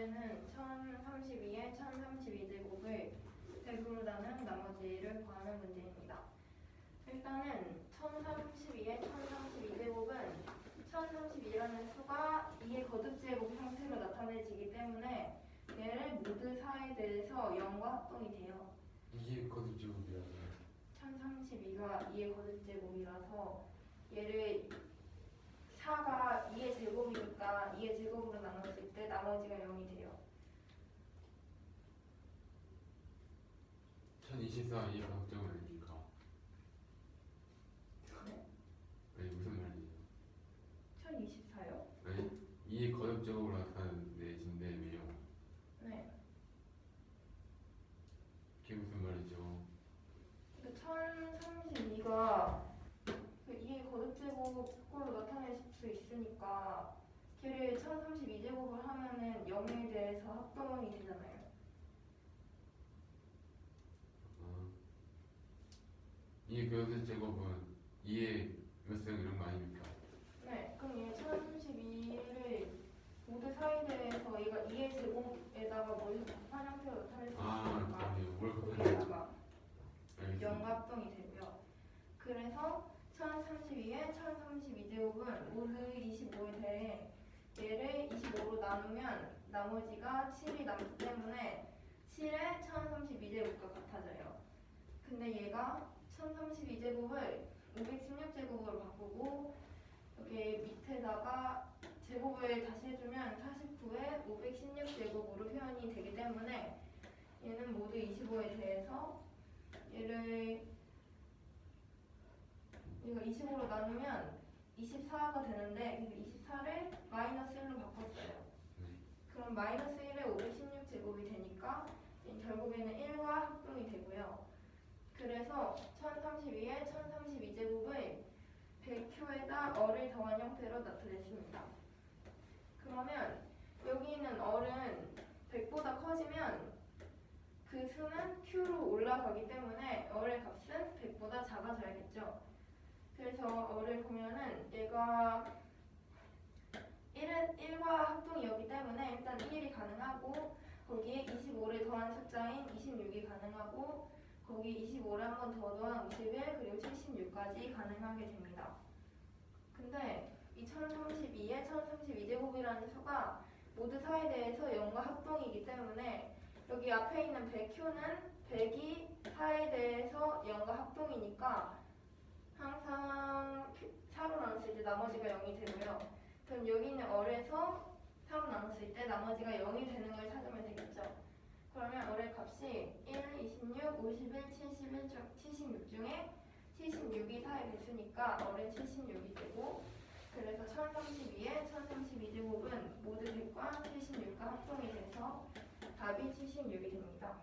문제는 1032에 1032제곱을 대부로 나눈 나머지를 구하는 문제입니다. 일단은 1032에 1032제곱은 1032라는 수가 2의 거듭제곱 형태로 나타내지기 때문에 얘를 모두 4에 대해서 0과 합동이 돼요. 이게 거듭제곱이라서 1032가 2의 거듭제곱이라서 얘를 4가 2의 제곱이니까 2의 제곱으로 나눴을 때 나머지가 0이 돼요. 1024 이 거듭제곱 아닙니까? 네? 아니 무슨 말이에요? 1024요? 아니 이 거듭제곱으로 나타나는 내신데 왜요? 네. 그게 무슨 말이죠? 1032가 2의 거듭제곱으로 나타낼 수 있으니까 걔를 1032제곱을 하면은 0에 대해서 합동이 되잖아요. 이 거듭제곱은 2의 몇승 이런 거 아닙니까? 네. 그럼 얘 1032를 모두 사이에 대해서 얘가 2의 제곱에다가 뭘 곱한 형태로 나타낼 수 있으니까 그러네요. 뭘 곱한 거기에다가 알겠습니다. 0과 합동이 되고요. 그래서 1032에 1032제곱은 모두 25에 대해 얘를 25로 나누면 나머지가 7이 남기 때문에 7에 1032제곱과 같아져요. 근데 얘가 1032제곱을 516제곱으로 바꾸고 여기 밑에다가 제곱을 다시 해주면 49에 516제곱으로 표현이 되기 때문에 얘는 모두 25에 대해서 얘가 25로 나누면 24가 되는데 24를 마이너스 1로 바꿨어요. 그럼 마이너스 1에 516제곱이 되니까 결국에는 1과 합동이 되고요. 그래서 1032에 1032제곱을 100효에다 어를 더한 형태로 나타냈습니다. 그러면 여기 있는 어는 100보다 커지면 그 수는 q로 올라가기 때문에 어의 값은 100보다 작아져야겠죠. 그래서 어를 보면은 얘가 1과 합동이었기 때문에 일단 1이 가능하고 거기에 25를 더한 숫자인 26이 가능하고 거기 25를 한 번 더 더한 51 그리고 76까지 가능하게 됩니다. 근데 이 1032에 1032제곱이라는 수가 모두 4에 대해서 0과 합동이기 때문에 여기 앞에 있는 100효는 100이 4에 대해서 0과 합동이니까 항상 4로 나눴을 때 나머지가 0이 되고요. 그럼 여기 있는 어에서 4로 나눴을 때 나머지가 0이 되는 걸 찾으면 되겠죠. 그러면 어의 값이 1, 26, 51, 76 중에 76이 4에 됐으니까 어는 76이 되고 그래서 1032에 1032제곱은 모두 100과 76과 합동이 돼서 답이 76이 됩니다.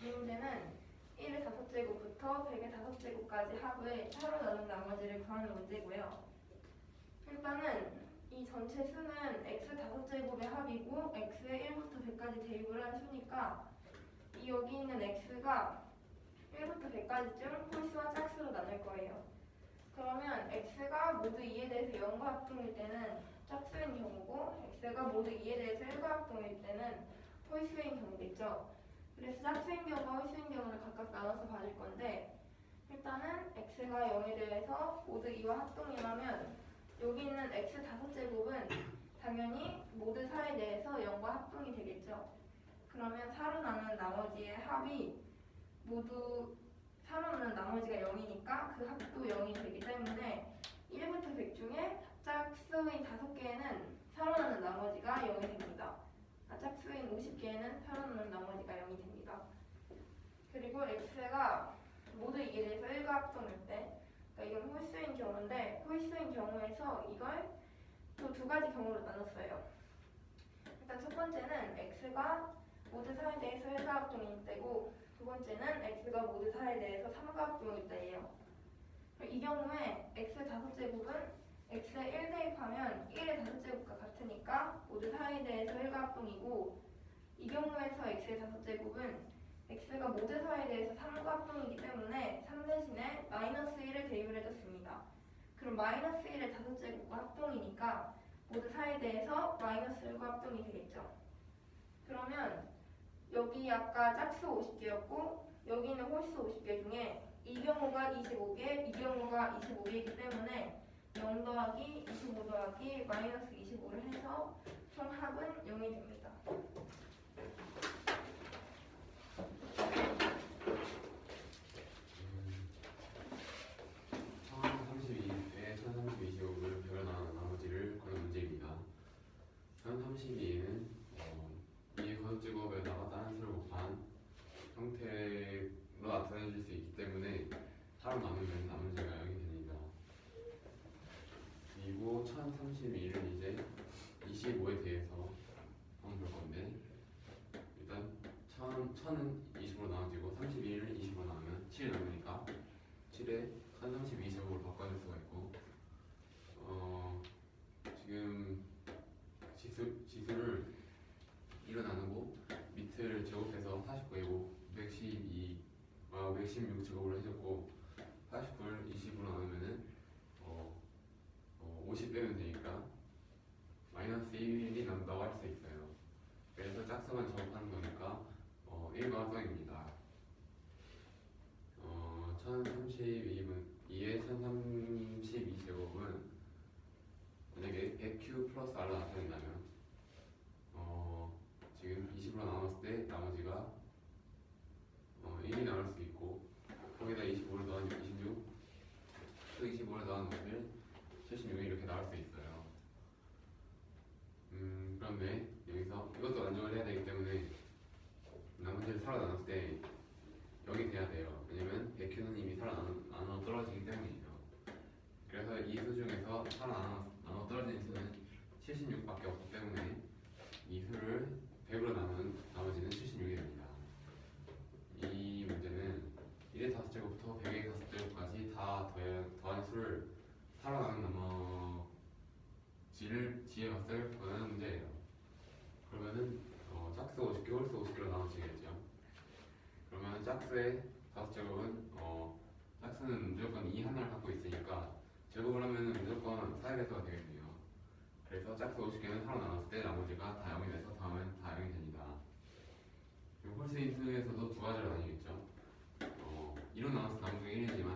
이 문제는 1의 5제곱부터 100의 5제곱까지 합을 4로 나눈 나머지를 구하는 문제고요. 일단은 이 전체 수는 x 5제곱의 합이고 x의 1부터 100까지 대입을 한 수니까 이 여기 있는 x가 1부터 100까지 중 홀수와 짝수로 나눌 거예요. 그러면 x가 모두 2에 대해서 0과 합동일 때는 짝수인 경우고 x가 모두 2에 대해서 1과 합동일 때는 홀수인 경우겠죠. 그래서 짝수인 경우와 홀수인 경우를 각각 나눠서 봐줄 건데 일단은 x가 0에 대해서 모두 2와 합동이라면 여기 있는 x 5제곱은 당연히 모두 4에 대해서 0과 합동이 되겠죠. 그러면 4로 나눈 나머지의 합이 모두 4로 나눈 나머지가 0이니까 그 합도 0이 되기 때문에 1부터 100 중에 짝수인 5개에는 4로 나눈 나머지가 0이 됩니다. 짝수인 50개에는 4로 나눈 나머지가 0이 됩니다. 그리고 x가 모두 2에 대해서 1과 합동일 때 이건 홀수인 경우인데 홀수인 경우에서 이걸 또 두 가지 경우로 나눴어요. 일단 첫 번째는 x가 모두 4에 대해서 1과 합동일 때고 두 번째는 x가 모두 4에 대해서 3과 합동일 때예요. 이 경우에 x 5제곱은 x에 1 대입하면 1의 5제곱과 같으니까 모두 4에 대해서 1과 합동이고 이 경우에서 x의 5제곱은 x가 모두 4에 대해서 3과 합동이기 때문에 3 대신에 마이너스 1을 대입을 해줬습니다. 그럼 마이너스 1의 5제곱과 합동이니까 모두 4에 대해서 마이너스 1과 합동이 되겠죠. 그러면 여기 아까 짝수 50개였고 여기는 홀수 50개 중에 이 경우가 25개, 이 경우가 25개이기 때문에 0 더하기 25 더하기 마이너스 25를 해서 총 합은 0이 됩니다. 천 32에 1325를 벽에 나머지를 구하는 문제입니다. 천 32에는 이의 거듭제곱에다가 다른 수를 곱한 형태로 나타내질 수 있기 때문에 하루 나누면 나머지가 0이 됩니다. 그리고 1032를 이제 25에 대해서 한번 볼 건데 일단 1000은 20으로 나눠지고 32를 20으로 나누면 7이 남으니까 7에 1032제곱으로 바꿔줄 수가 있고 지금 지수를 1로 나누고 밑을 제곱해서 49이고 116 제곱을 해줬고 89를 20으로 나누면은 50 빼면 되니까 마이너스 1이 남다고 할 수 있어요. 그래서 짝수만 적합하는 거니까 1과 합성입니다. 1032의 1032제곱은 만약에 100q 플러스 r로 나타낸다면 지금 20으로 나눴을 때 나머지가 1이 나올 수 있고 거기다 25를 더하면 26, 또 25를 더하면 76이 이렇게 나올 수 있어요. 그런데 여기서 이것도 안정을 해야 되기 때문에 나머지를 서로 나눴을 때 0이 돼야 돼요. 왜냐면 100q는 이미 서로 나눠 떨어지기 때문이에요. 그래서 이 수 중에서 서로 나눠 떨어지는 수는 76밖에 없기 때문에 이 수를 100으로 나눈 나머지는 76이 됩니다. 이 문제는 1의 5제곱부터 100의 5제곱까지 다 더한 수를 서로 나눈 나머지를 뒤에 값을 구하는 문제예요. 그러면은 짝수 50개, 홀수 50개로 나눠지겠죠. 그러면 짝수의 5제곱은 짝수는 무조건 2 하나를 갖고 있으니까 제곱을 하면은 무조건 4의 배수가 되겠네요. 그래서 짝수 50개는 서로 나눴을 때 나머지가 다 0이 돼서 더하면 다 0이 됩니다. 홀수인 수에서도 두 가지로 나뉘겠죠. 2로 나눴을 때 나머지가 1이지만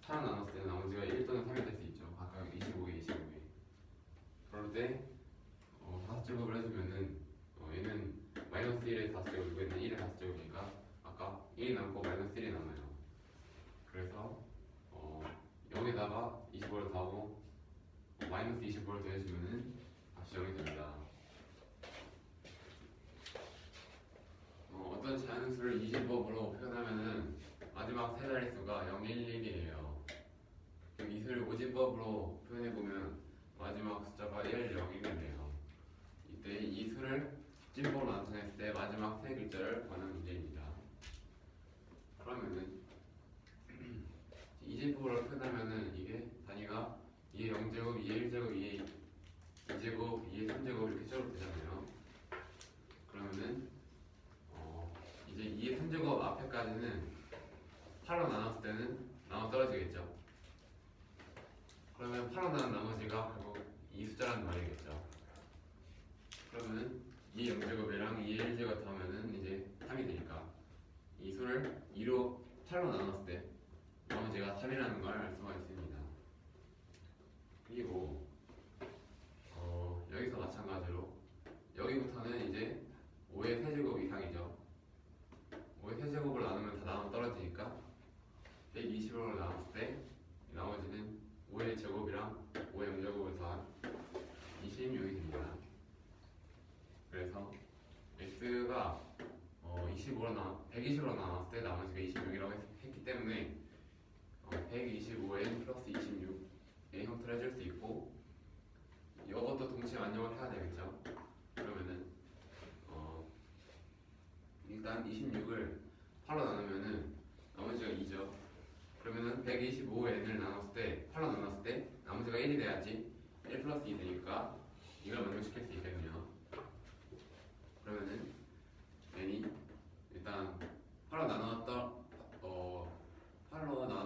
4로 나눴을 때 나머지가 1 또는 3이 될 수 있죠. 각각 25개, 25개. 그럴 때 5제곱을 해주면은 얘는 마이너스 1의 5제곱이고 얘는 1의 5제곱이니까 아까 1이 남고 마이너스 1이 남아요. 그래서 0에다가 25를 더하고 마이너스 25를 더해주면은 다시 0이 됩니다. 어떤 자연수를 20법으로 표현하면은 마지막 세 자릿수가 0, 1, 1이에요. 이 수를 오진법으로 표현해보면 마지막 숫자가 1, 0이겠네요. 이때 이 수를 찐법으로 나타냈을 때 마지막 세 글자를 구하는 문제입니다. 그러면은 이진법으로 표현하면은 이게 단위가 2의 0제곱, 2의 1제곱, 2의 2제곱, 2의 3제곱 이렇게 적어도 되잖아요. 그러면은 이제 2의 3제곱 앞에까지는 8로 나눴을 때는 나눠 떨어지겠죠. 그러면 8로 나눈 나머지가 결국 이 숫자라는 말이겠죠. 그러면은 2의 0제곱이랑 2의 1제곱 하면은 이제 3이 되니까 이 수를 2로 8로 나눴을 때 나머지가 3이라는 걸 알 수가 있습니다. 그리고 여기서 마찬가지로 여기부터는 이제 5의 세제곱 이상이죠. 5의 세제곱을 나누면 다 나눠 떨어지니까 120으로 나눴을 때 나머지는 5의 제곱이랑 5의 0제곱을 더한 26이 됩니다. 그래서 x가 120으로 나눴을 때 나머지가 26이라고 했기 때문에 125n 플러스 26의 형태를 해줄 수 있고 이것도 동시에 안정을 해야 되겠죠. 그러면은 일단 26을 8로 나누면은 나머지가 2죠. 그러면은 125n을 나눴을 때 8로 나눴을 때 나머지가 1이 돼야지 1 플러스 2 되니까 이걸 만족시킬 수 있겠네요. 그러면은 n이 일단 8로 나눠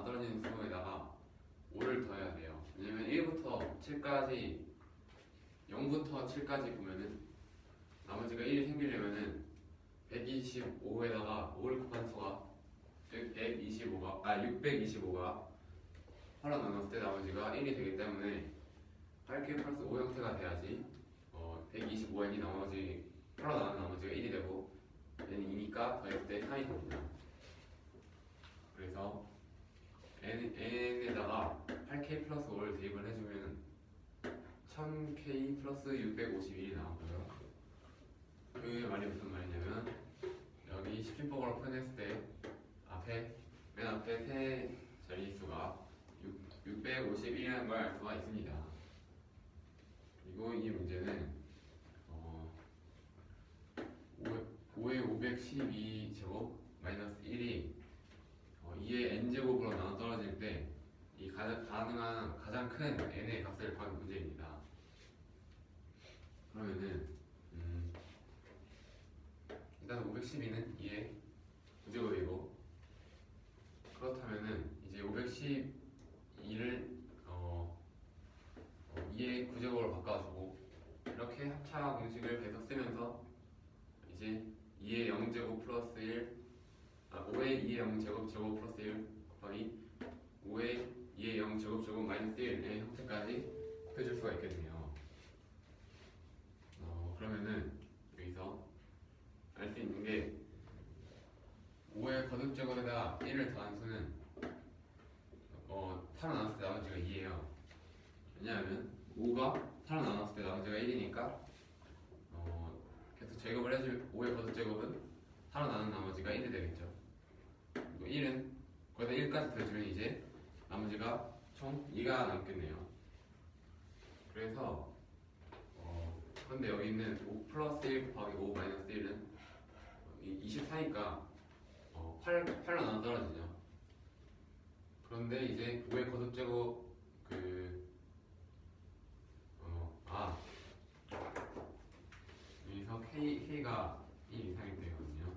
떨어지는 수에다가 5를 더해야 돼요. 왜냐면 1부터 7까지 0부터 7까지 보면은 나머지가 1이 생기려면은 125에다가 5를 곱한 수가 625가 8로 나눴을 때 나머지가 1이 되기 때문에 8K 플러스 5 형태가 돼야지 125n이 나머지 8로 나눈 나머지가 1이 되고 n이 2니까 더했을 때 3이 됩니다. 그래서 n에다가 8K 플러스 5를 대입을 해주면 1000K 플러스 651이 나오고요. 그 말이 무슨 말이냐면 여기 10진법으로 표현했을 때 맨 앞에 세 자릿수가 651이라는 걸 알 수가 있습니다. 그리고 이 문제는 5의 512제곱 마이너스 1이 2의 n제곱으로 나눠 떨어질 때 이 가능한 가장 큰 n의 값을 구하는 문제입니다. 그러면은 일단 512는 2의 9제곱이고 그렇다면은 이제 512를 2의 9제곱으로 바꿔주고 이렇게 합차 공식을 계속 쓰면서 이제 2의 0제곱 플러스 5의 2의 0제곱 제곱 플러스 1 곱하기 5의 2의 0제곱 제곱 마이너스 1의 형태까지 곱해줄 수가 있겠네요. 그러면은 여기서 알 수 있는 게 5의 거듭제곱에다가 1을 더한 수는 8로 나눴을 때 나머지가 2예요. 왜냐하면 5가 8로 나눴을 때 나머지가 1이니까 계속 제곱을 해줄 5의 거듭제곱은 8로 나눈 나머지가 1이 되겠죠. 그리고 1은 거기다 1까지 더해주면 이제 나머지가 총 2가 남겠네요. 그래서 그런데 여기 있는 5 플러스 1 곱하기 5 마이너스 1은 24니까 8로 나눠 떨어지죠. 그런데 이제 5의 거듭제곱 여기서 K가 1 이상이 되거든요.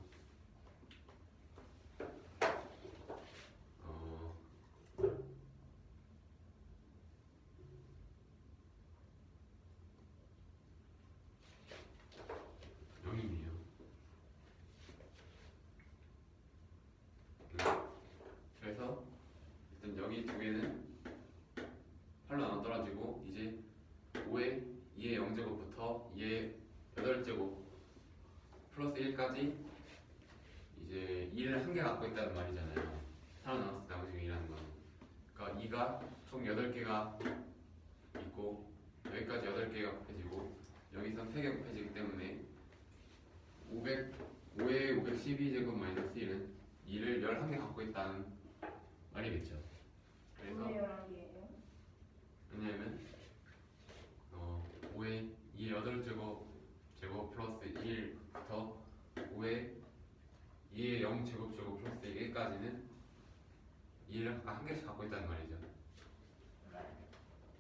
그래서 일단 여기 두 개는 8로 나눠 떨어지고 이제 5의 2의 0제곱부터 2의 8제곱 플러스 1까지 이제 2를 한 개 갖고 있다는 말이잖아요. 8로 나눴을 때 나머지가 2라는 건. 그러니까 2가 총 8개가 있고 여기까지 8개가 곱해지고 여기선 3개 곱해지기 때문에 500, 5의 512제곱 마이너스 1은 2를 11개 갖고 있다는 말이겠죠. 그래서 왜 11개예요? 왜냐하면 5의 2의 8제곱 플러스 1부터 5의 2의 0제곱 플러스 1까지는 2를 한 개씩 갖고 있다는 말이죠.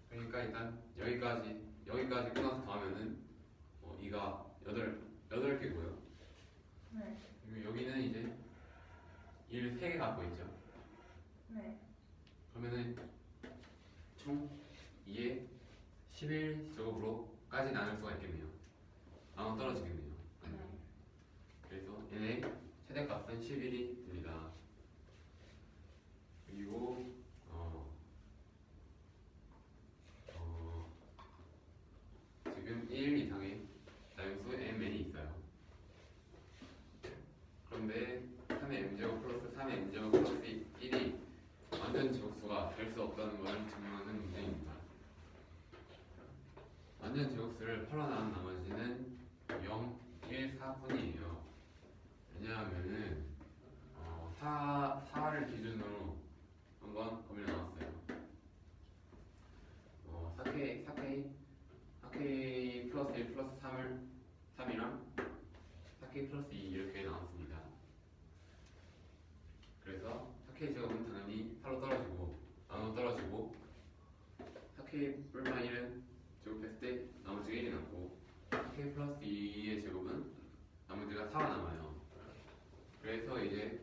그러니까 일단 여기까지 끊어서 더하면은 2가 8개고요. 네. 그리고 여기는 이제 1을 3개 갖고 있죠. 네. 그러면은 총 2의 11제곱으로까지 나눌 수가 있겠네요. 나눠 떨어지겠네요. 그래서 얘의 최대값은 11이 됩니다. 그리고 지금 1 이상의 자연수 mn이 있어요. 그런데 3의 m제곱 플러스 3의 n제곱 플러스 1이 완전 제곱수가 될 수 없다는 것을 증명하는 문제입니다. 완전 제곱수를 8로 나눈 나머지는 0, 1, 4뿐이에요. 왜냐하면은 4를 기준으로 한번 범위를 나눴어요. 4K 플러스 1 플러스 3이랑 4K 플러스 2 이렇게 나눴습니다. 그래서 4K 제곱은 당연히 8로 떨어지고 나눠 떨어지고 4K 뿔마 1은 제곱했을 때 나머지가 1이 남고 4K 플러스 2의 제곱은 나머지가 4가 남아요. 그래서 이제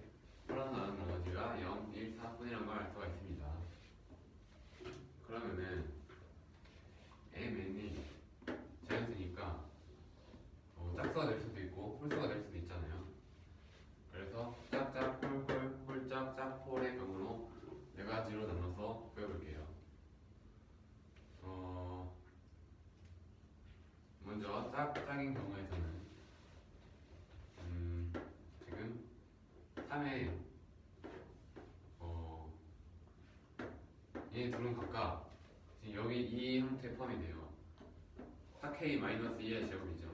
8로 나눈 나머지가 0, 1, 4뿐이라는 걸 알 수가 있습니다. 그러면은 mn이 자연수니까 더 짝인 경우에서는 지금 3에 얘 둘은 각각 지금 여기 이 형태 포함이 돼요. 4k-1의 제곱이죠.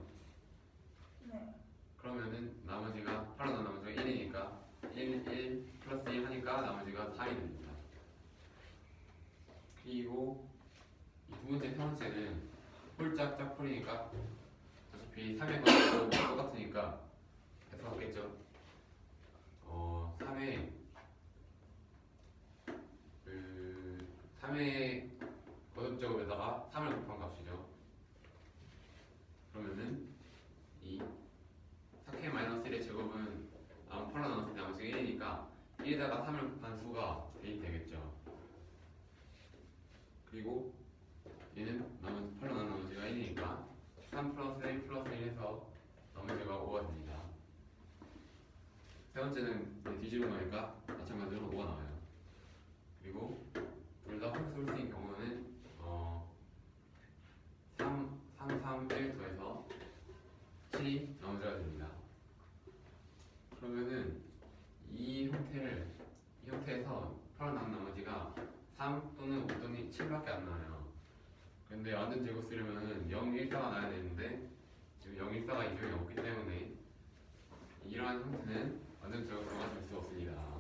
네. 그러면은 나머지가 8로 나머지가 1이니까 1 플러스 1 하니까 나머지가 4이 됩니다. 그리고 이 두 번째, 세 번째는 홀짝 짝풀이니까 어차피 3의 값도 똑같으니까 해서 같겠죠. 3의 거듭제곱에다가 3을 곱한 값이죠. 그러면은 이 4k-1의 제곱은 8로 나눴을 때 나머지가 1이니까 1에다가 3을 곱한 수가 대입되겠죠. 그리고 얘는 8로 나눈 나머지가 1이니까 3 플러스 1 플러스 1 해서 나머지가 5가 됩니다. 세 번째는 뒤집어 놓으니까 마찬가지로 5가 나와요. 그리고 둘 다 홀수인 경우는 3, 1 더해서 7이 나머지가 됩니다. 그러면은 이 형태에서 8로 나눈 나머지가 3 또는 5 또는 7밖에 안 나와요. 근데 완전 제곱 쓰려면은 0, 1, 4가 나야 되는데 지금 0, 1, 4가 이 중에 없기 때문에 이러한 형태는 완전 제곱으로가 될 수 없습니다.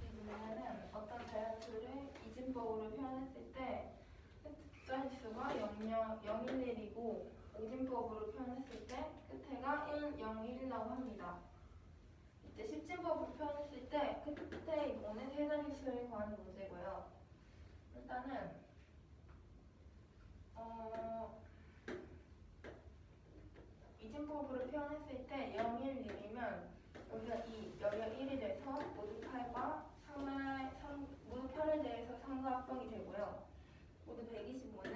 이번에는 어떤 자연수를 이진법으로 표현했을 때 끝자리수가 011이고 오진법으로 표현했을 때 끝에가 1, 0, 1이라고 합니다. 이제 십진법으로 표현했을 때 끝에 이거는 세 자릿수에 관한 문제고요. 일단은 이진법으로 표현했을 때 0, 1, 1이면 여기가 2, 여기가 1이 돼서 모두 8과 모두 8에 대해서 3과 합동이 되고요. 모두 125는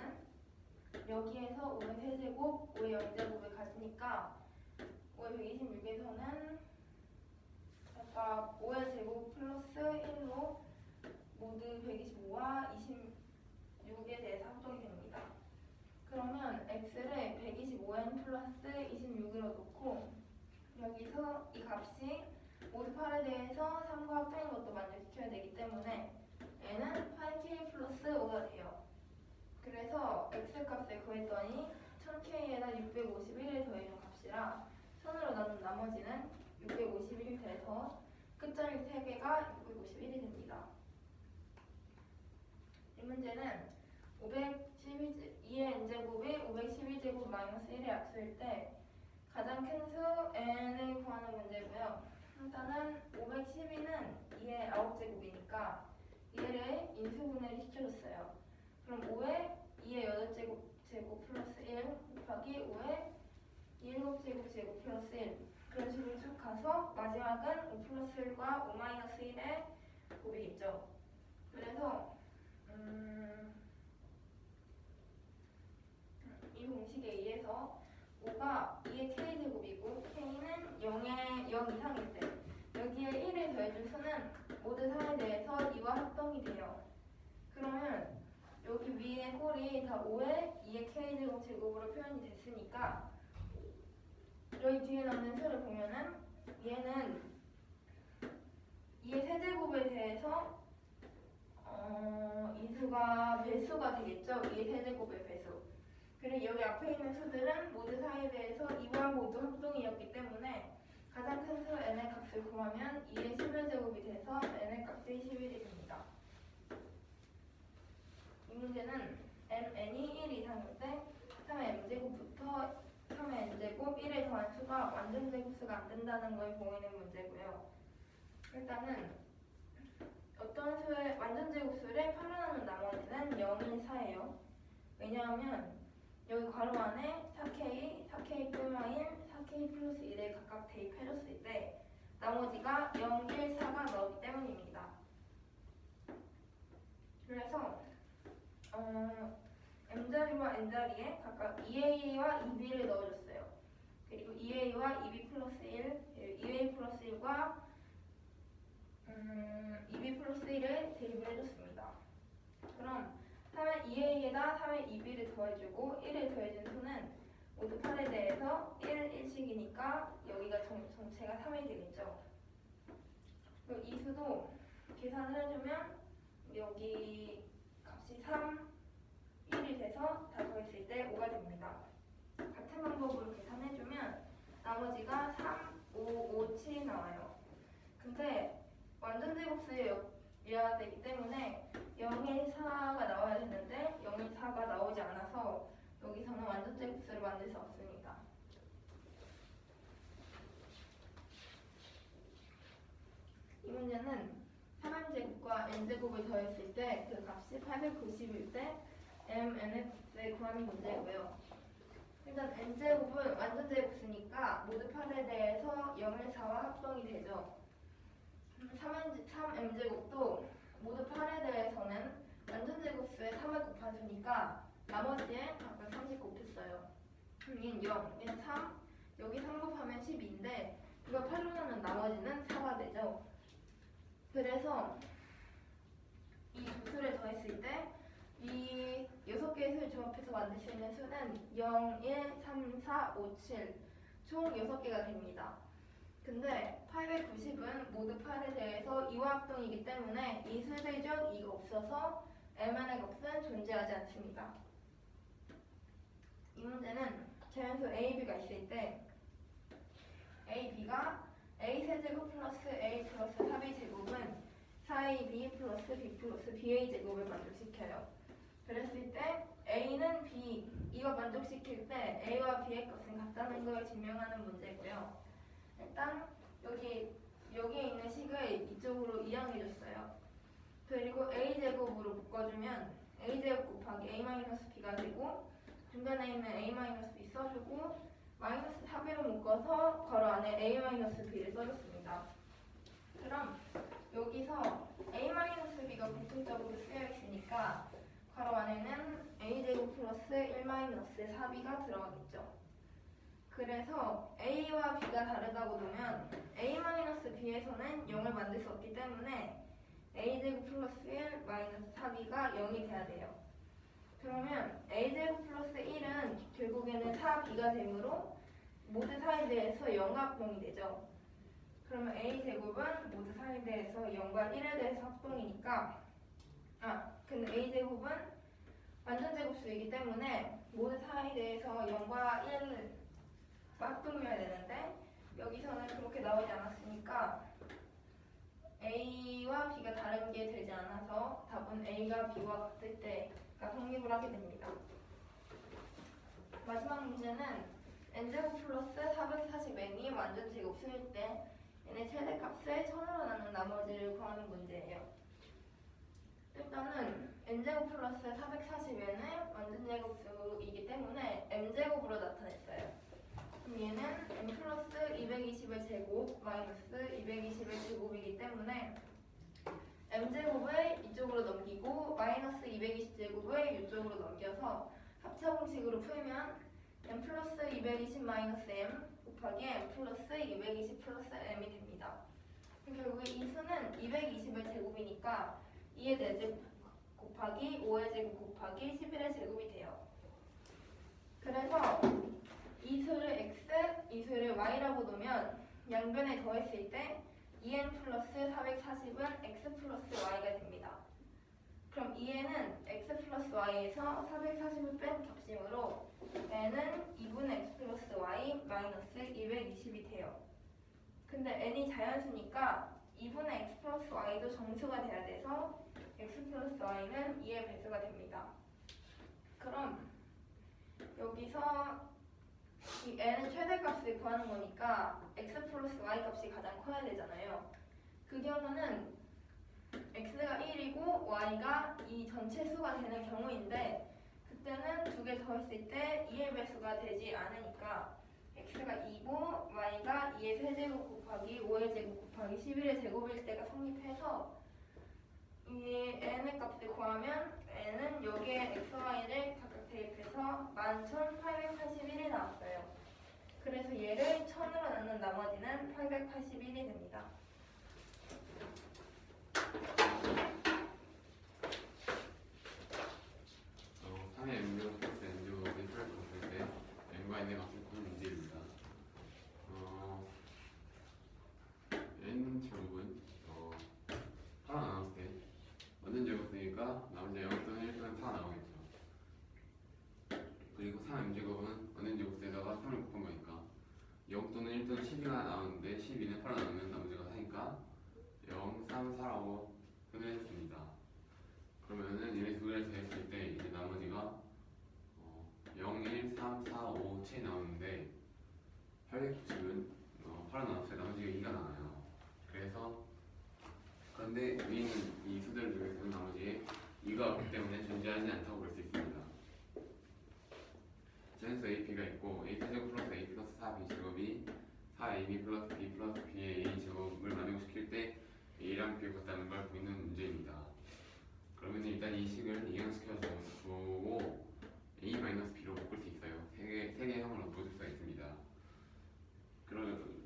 여기에서 5의 세제곱, 5의 0제곱을 가지니까 5의 126에서는 아까 5의 제곱 플러스 1로 모두 125와 26에 대해서 합동이 됩니다. 그러면 x를 125n 플러스 26으로 놓고 여기서 이 값이 모두 8에 대해서 3과 합동인 것도 만족시켜야 되기 때문에 얘는 8k 플러스 5가 돼요. 그래서 x값을 구했더니 1000k에다 651을 더해준 값이라 1000으로 나눈 나머지는 651이 돼서 끝자리 3개가 651이 됩니다. 이 문제는 2의 n제곱이 512제곱 마이너스 1의 약수일 때 가장 큰 수 n을 구하는 문제고요. 일단은 512는 2의 9제곱이니까 얘를 인수분해를 시켜줬어요. 그럼 5에 2의 8제곱 플러스 1 곱하기 5에 7제곱 제곱 플러스 1 그런 식으로 쭉 가서 마지막은 5 플러스 1과 5 마이너스 1의 곱이겠죠. 그래서 이 공식에 의해서 5가 2의 k제곱이고 k는 0 이상일 때 여기에 1을 더해준 수는 모두 4에 대해서 2와 합동이 돼요. 그러면 여기 위에 꼴이 다 5에 2의 k제곱 제곱으로 표현이 됐으니까 여기 뒤에 남는 수를 보면은 얘는 2의 세제곱에 대해서 이 수가 배수가 되겠죠. 2의 세제곱의 배수. 그리고 여기 앞에 있는 수들은 모두 4에 대해서 2와 모두 합동이었기 때문에 가장 큰 수 n의 값을 구하면 2의 11제곱이 돼서 n의 값이 11이 됩니다. 이 문제는 n이 1 이상일 때 3의 m제곱부터 3의 n제곱 1에 더한 수가 완전 제곱수가 안 된다는 걸 보이는 문제고요. 일단은 어떤 수의 완전 제곱수를 8로 나눈 나머지는 0인 4예요. 왜냐하면 여기 괄호 안에 4k, 4k 플러스 1, 4k 플러스 1을 각각 대입해줬을 때 나머지가 0, 1, 4가 나오기 때문입니다. 그래서 m자리와 n자리에 각각 2a와 2b를 넣어줬어요. 그리고 2a와 2b 플러스 1, 2a 플러스 1과 2b 플러스 1을 대입을 해줬습니다. 그럼 3의 2a에다 3의 2b를 더해주고 1을 더해준 수는 모두 8에 대해서 1일씩이니까 여기가 전체가 3이 되겠죠. 그리고 이 수도 계산을 해주면 여기 값이 3, 1이 돼서 다 더했을 때 5가 됩니다. 같은 방법으로 계산해주면 나머지가 3, 5, 5, 7이 나와요. 근데 완전 제곱수여야 되기 때문에 0의 4가 나와야 되는데 0의 4가 나오지 않아서 여기서는 완전 제곱수를 만들 수 없습니다. 이 문제는 3m제곱과 n제곱을 더했을 때 그 값이 890일 때 mnx를 구하는 문제고요. 일단 n제곱은 완전 제곱수니까 모두 8에 대해서 0의 4와 합동이 되죠. 3m제곱도 모두 8에 대해서는 완전 제곱수에 3을 곱한 수니까 나머지에 각각 30 곱했어요. 얘는 0, 얘는 3, 여기 3 곱하면 12인데 이거 8로 나눈 나머지는 4가 되죠. 그래서 이 두 수를 더했을 때 이 6개의 수를 조합해서 만들 수 있는 수는 0, 1, 3, 4, 5, 7 총 6개가 됩니다. 근데 890은 모두 8에 대해서 2와 합동이기 때문에 이 수들 중 2가 없어서 mn의 값은 존재하지 않습니다. 이 문제는 자연수 a, b가 있을 때 a, b가 a 세제곱 플러스 a 플러스 4b 제곱은 4ab 플러스 b 플러스 ba 제곱을 만족시켜요. 그랬을 때 a는 b, 이거 만족시킬 때 a와 b의 값은 같다는 걸 증명하는 문제고요. 일단 여기에 있는 식을 이쪽으로 이항해줬어요. 그리고 a제곱으로 묶어주면 a제곱 곱하기 a-b가 되고 중간에 있는 a-b 써주고 마이너스 4b로 묶어서 괄호 안에 a-b를 써줬습니다. 그럼 여기서 a-b가 공통적으로 쓰여있으니까 괄호 안에는 a제곱 플러스 1-4b가 들어가겠죠. 그래서 a와 b가 다르다고 두면 a-b에서는 0을 만들 수 없기 때문에 a제곱 플러스 1 마이너스 4b가 0이 돼야 돼요. 그러면 a제곱 플러스 1은 결국에는 4b가 되므로 모두 4에 대해서 0과 합동이 되죠. 그러면 a제곱은 모두 4에 대해서 0과 1에 대해서 합동이니까 근데 a제곱은 완전 제곱수이기 때문에 모두 4에 대해서 0과 1을 합동이어야 되는데 여기서는 그렇게 나오지 않았으니까 a와 b가 다른 게 되지 않아서 답은 a가 b와 같을 때가 성립을 하게 됩니다. 마지막 문제는 n제곱 플러스 440n이 완전 제곱수일 때 n의 최대값을 1000으로 나눈 나머지를 구하는 문제예요. 일단은 n제곱 플러스 440n은 완전 제곱수이기 때문에 m제곱으로 나타냈어요. 그럼 얘는 m 플러스 220의 제곱 마이너스 220의 제곱이기 때문에 m제곱을 이쪽으로 넘기고 마이너스 220제곱을 이쪽으로 넘겨서 합차 공식으로 풀면 m 플러스 220 마이너스 m 곱하기 m 플러스 220 플러스 m이 됩니다. 결국 이 수는 220의 제곱이니까 2의 4제곱 곱하기 5의 제곱 곱하기 11의 제곱이 돼요. 그래서 이 수를 x, 이 수를 y라고 놓으면 양변에 더했을 때 2n 플러스 440은 x 플러스 y가 됩니다. 그럼 2n은 x 플러스 y에서 440을 뺀 값이므로 n은 2분의 x 플러스 y 마이너스 220이 돼요. 근데 n이 자연수니까 2분의 x 플러스 y도 정수가 돼야 돼서 x 플러스 y는 2의 배수가 됩니다. 그럼 여기서 이 n은 최대값을 구하는 거니까 x 플러스 y 값이 가장 커야 되잖아요. 그 경우는 x가 1이고 y가 이 전체 수가 되는 경우인데 그때는 두 개 더했을 때 2의 배수가 되지 않으니까 x가 2고 y가 2의 세제곱 곱하기 5의 제곱 곱하기 11의 제곱일 때가 성립해서 이 n의 값을 구하면 n은 여기에 x, y를 각각 대입해서 11,881이 나왔어요. 그래서 얘를 1000으로 나눈 나머지는 881이 됩니다. 그러면 1등은 12가 나오는데 12는 8로 나누면 나머지가 4니까 0, 3, 4라고 표현을 했습니다. 그러면은 얘네 두 개를 더했을 때 이제 나머지가 0, 1, 3, 4, 5, 7 나오는데 890은 8로 나눴을 때 나머지가 2가 나와요. 그래서 그런데 위에 있는 이 수들 중에서는 나머지에 2가 없기 때문에 존재하지 않다고 볼 수 있습니다. 제곱수 AP가 있고 AP제곱 플러스 A 플러스 4B 제곱이 4AB 플러스 B 플러스 B의 A 제곱을 만족시킬 때 A랑 B가 같다는 걸 보이는 문제입니다. 그러면 일단 이 식을 이항시켜주고 A-B로 바꿀 수 있어요. 세 개의 항을 얹어줄 수가 있습니다.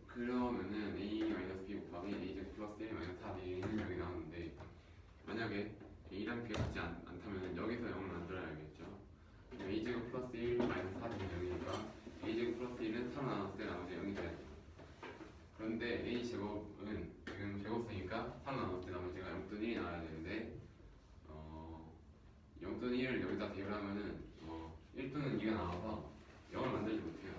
그러면은 A-B 곱하기 A제곱 플러스 1 4B는 여기 나오는데 만약에 A랑 B가 같지 않다면 여기서 0을 만들어야겠죠. A제곱 플러스 1 4B는 0이니까 A제곱 플러스 1은 3 나눴을 때 나머지 0이 돼야 돼요. 그런데 A제곱은 지금 제곱수니까 3 나눴을 때 나머지가 0 또는 1이 나와야 되는데 0 또는 1을 여기다 대입을 하면은 1 또는 2가 나와서 0을 만들지 못해요.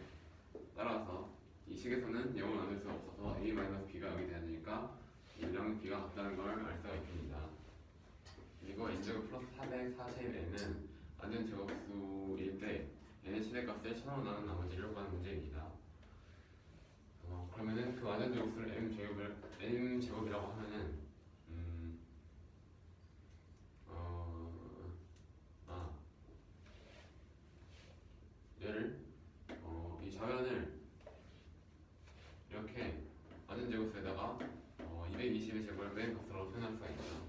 따라서 이 식에서는 0을 만들 수가 없어서 A-B가 0이 돼야 되니까 1랑 B가 같다는 걸 알 수가 있습니다. 그리고 N제곱 플러스 440에는 완전 제곱수일 때 N의 최대값을 1000으로 나눈 나머지를 구하는 문제입니다. 그러면은 그 완전 제곱수를 M 제곱이라고 하면은 얘를 이 좌변을 이렇게 완전 제곱수에다가 220의 제곱을 맨 값으로 표현할 수가 있죠.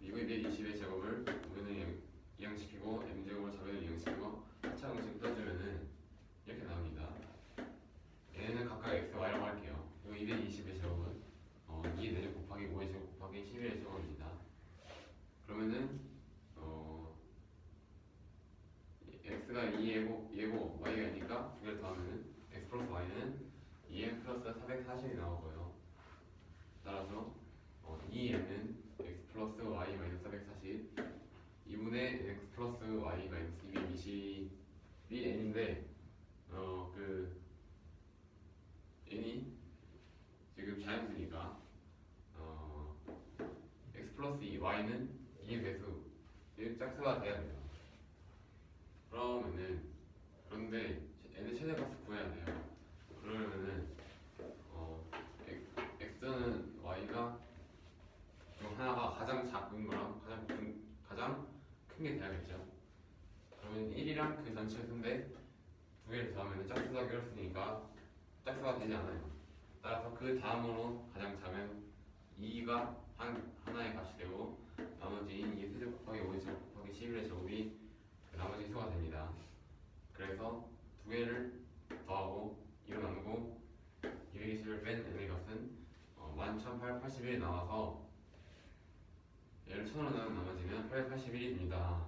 이거 220의 제곱을 우변을 이항시키고 m제곱을 좌변을 이항시키고 하차 공식 떠주면은 이렇게 나옵니다. 얘는 각각 x, y라고 할게요. 이거 220의 제곱은 2의 4제곱 곱하기 5의 제곱 곱하기 11의 제곱입니다. 그러면은 x가 2얘고 y가 2니까 두 개를 더하면은 x 플러스 y는 2m 플러스 440이 나오고요. 따라서 2m은 x 플러스 y 마이너스 440 2분의 x 플러스 y 마이너스 220이 n인데 그 n이 지금 자연수니까 x 플러스 y는 2의 배수 짝수가 돼야 돼요. 그런데 n의 최대값을 구해야 돼요. 그러면은 x는 y가 하나가 가장 작은 거랑 가장 큰 게 돼야겠죠. 그러면 1이랑 그 전체 수인데 두 개를 더하면 짝수가 어렵으니까 짝수가 되지 않아요. 따라서 그 다음으로 가장 작은 2가 하나의 값이 되고 나머지인 2의 세제곱 곱하기 5의 제곱 곱하기 11의 제곱이 나머지 수가 됩니다. 그래서 두 개를 더하고 2로 나누고 220을 뺀 n의 값은 11,881이 나와서 얘를 1000으로 나눈 나머지는 881이 됩니다.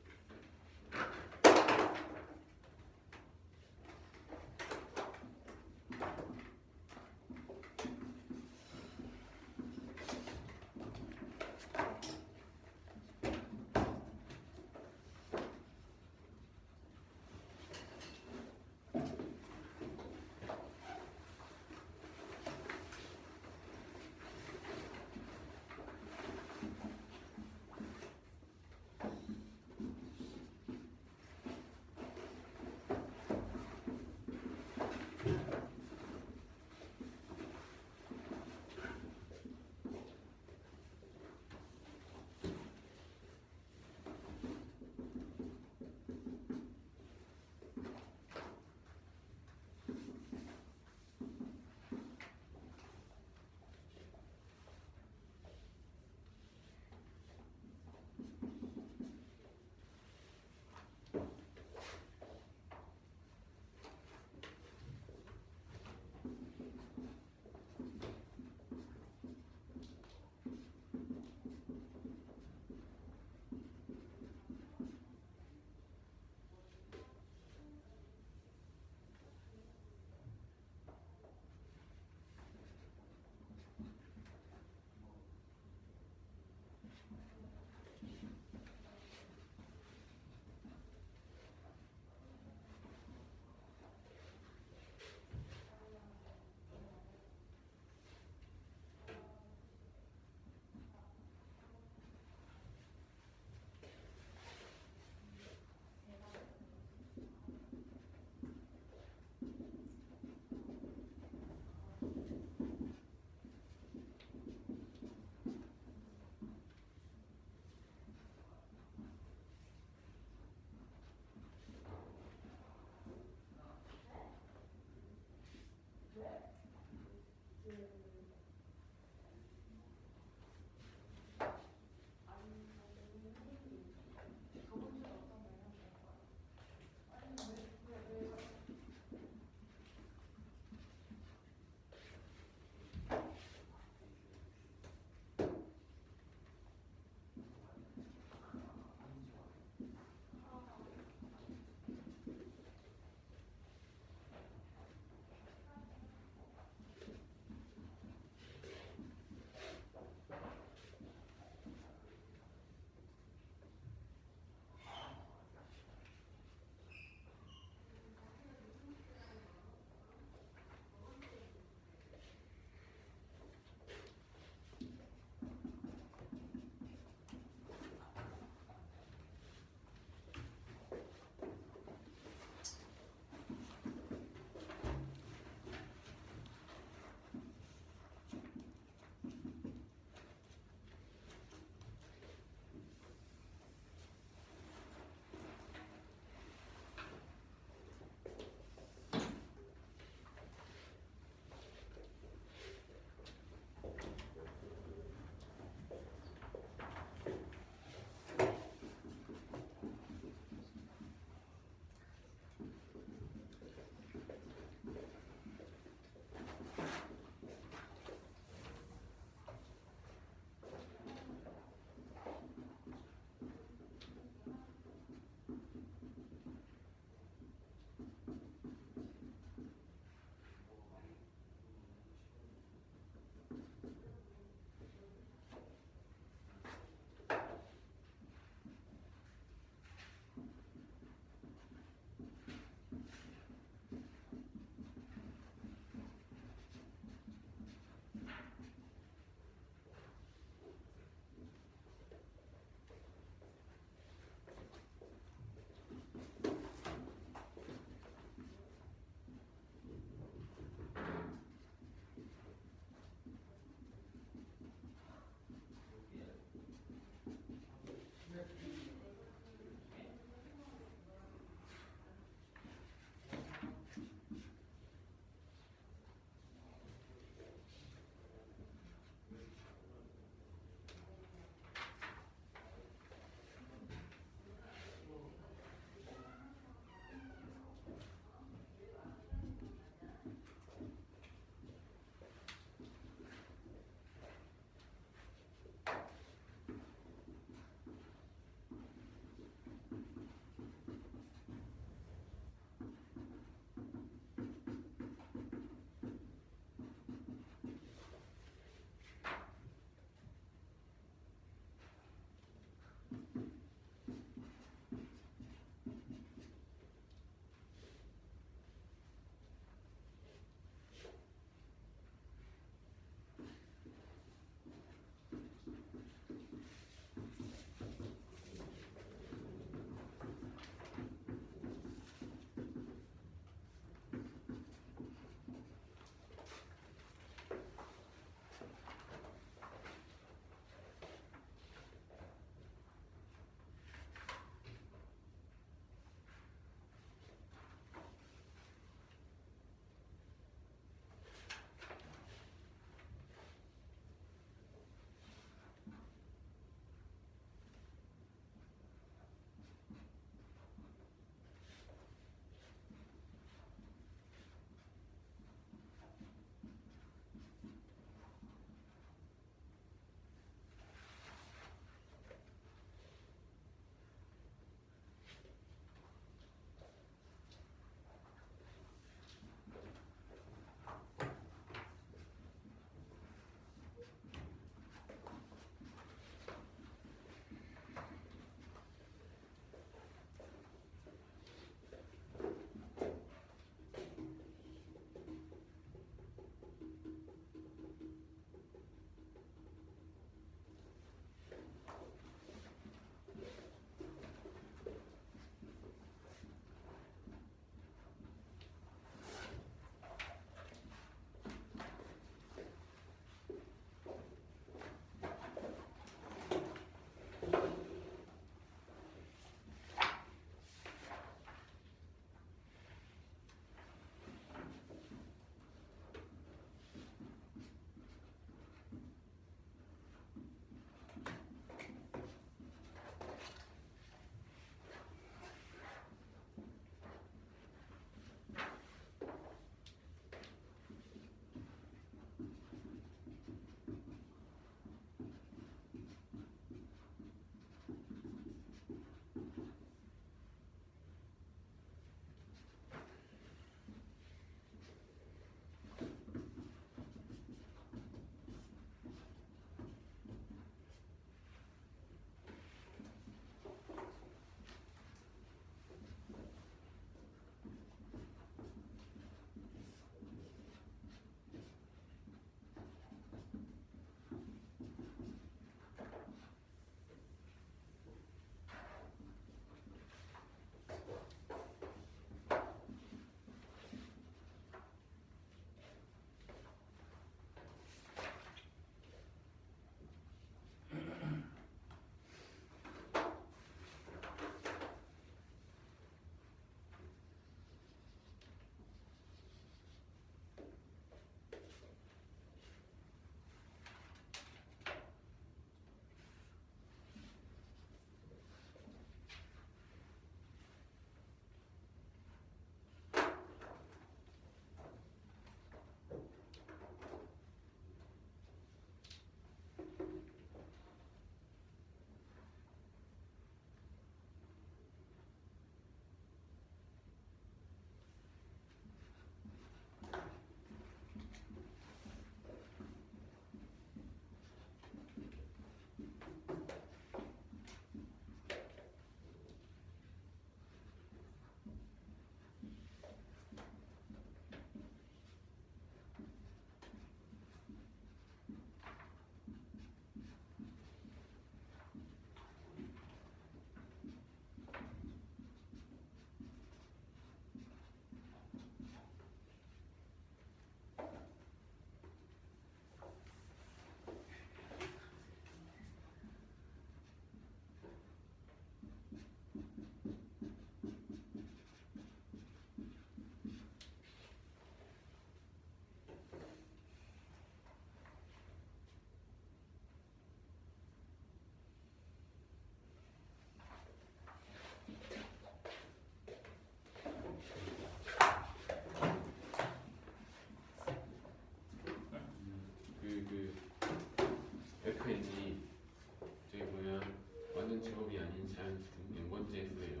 아닌 자연수 n번째 수예요.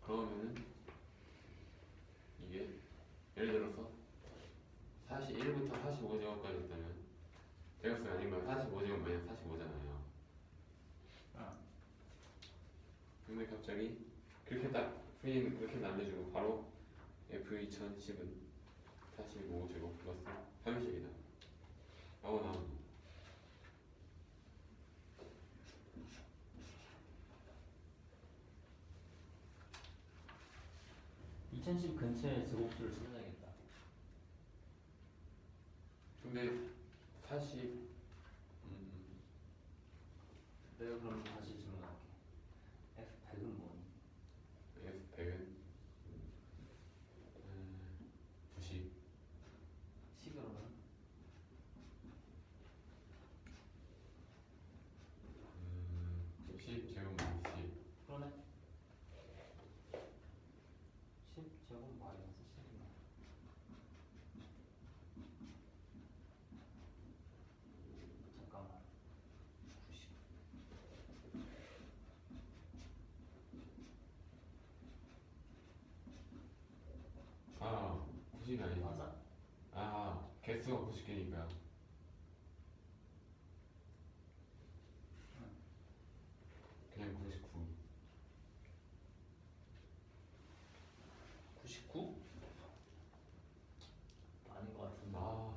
그러면은 이게 예를 들어서 1부터 45제곱까지 있다면 제곱수가 아닌 건 45제곱 마이너스 45잖아요. 근데 갑자기 그렇게 딱 V는 그렇게 남겨주고 바로 F2010은 45제곱 플러스 30이다 라고 나옵니다. 2010 근처에 제곱수를 찾아야겠다. 근데 40 내가 그럼 다시 질문할게. F100은 뭐니? F100은 90 식으로는? 10 제곱 마이너스 10 그러네. 10제곱 마이너스 10이네. 잠깐만. 90. 아 90이 아니야. 맞아? 아 개수가 90개니까 그냥 99 99? 아닌 것 같은데. 아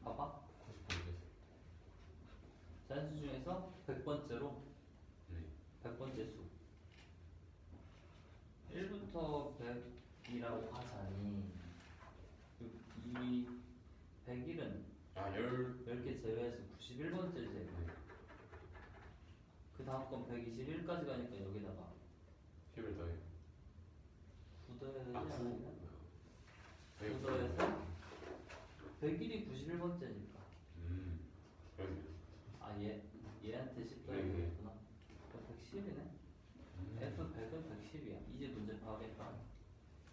봐봐. 90번째 자연수 중에서 100번째로 네. 100번째 수 1부터 100이라고 하자니 이 101은 아 10개 제외해서 91번째지. 그 다음 건 121까지 가니까 여기다가 10을 더해 9더해서 아 9? 구더해서 101이 91번째니까 그러네 얘한테 10 네, 더해야겠구나. 110이네. F100은 110이야. 이제 문제 파악했다.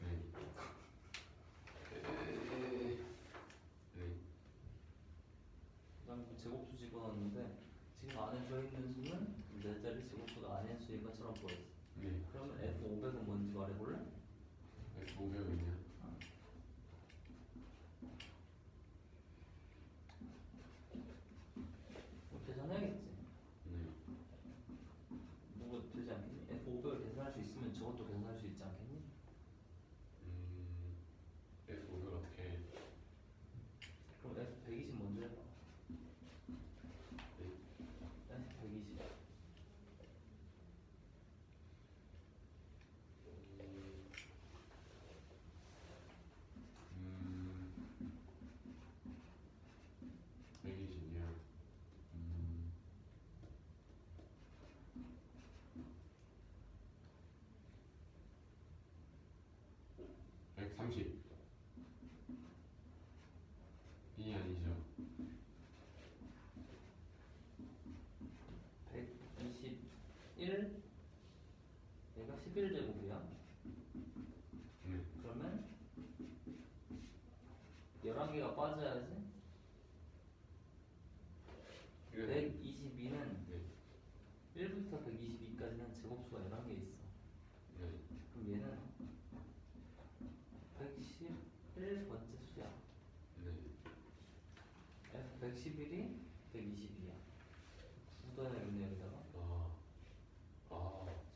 네. 그 다음에 제곱수 집어넣었는데 지금 안에 들어있는 수는 4자리 제곱수가 아닌 수인 것처럼 보였어. 네. 그러면 F500은 뭔지 말해볼래? F500 있냐? 뭐 계산해야겠지. 네. 뭐가 되지 않겠니? F500을 계산할 수 있으면 저것도 계산할 수 있지 않겠니? F500 어떻게 해? 그럼 F120 먼저 해봐. 네. F120 120이야. 130 이 아니죠? 121 얘가 11제곱이야. 네. 그러면 11개가 빠져야지. 이거 122는 네. 1부터 122까지는 제곱수가 11개 있어. 네. 그럼 얘는 111번째 수야. 네. F111이 122야. 9더해야겠네 여기다가.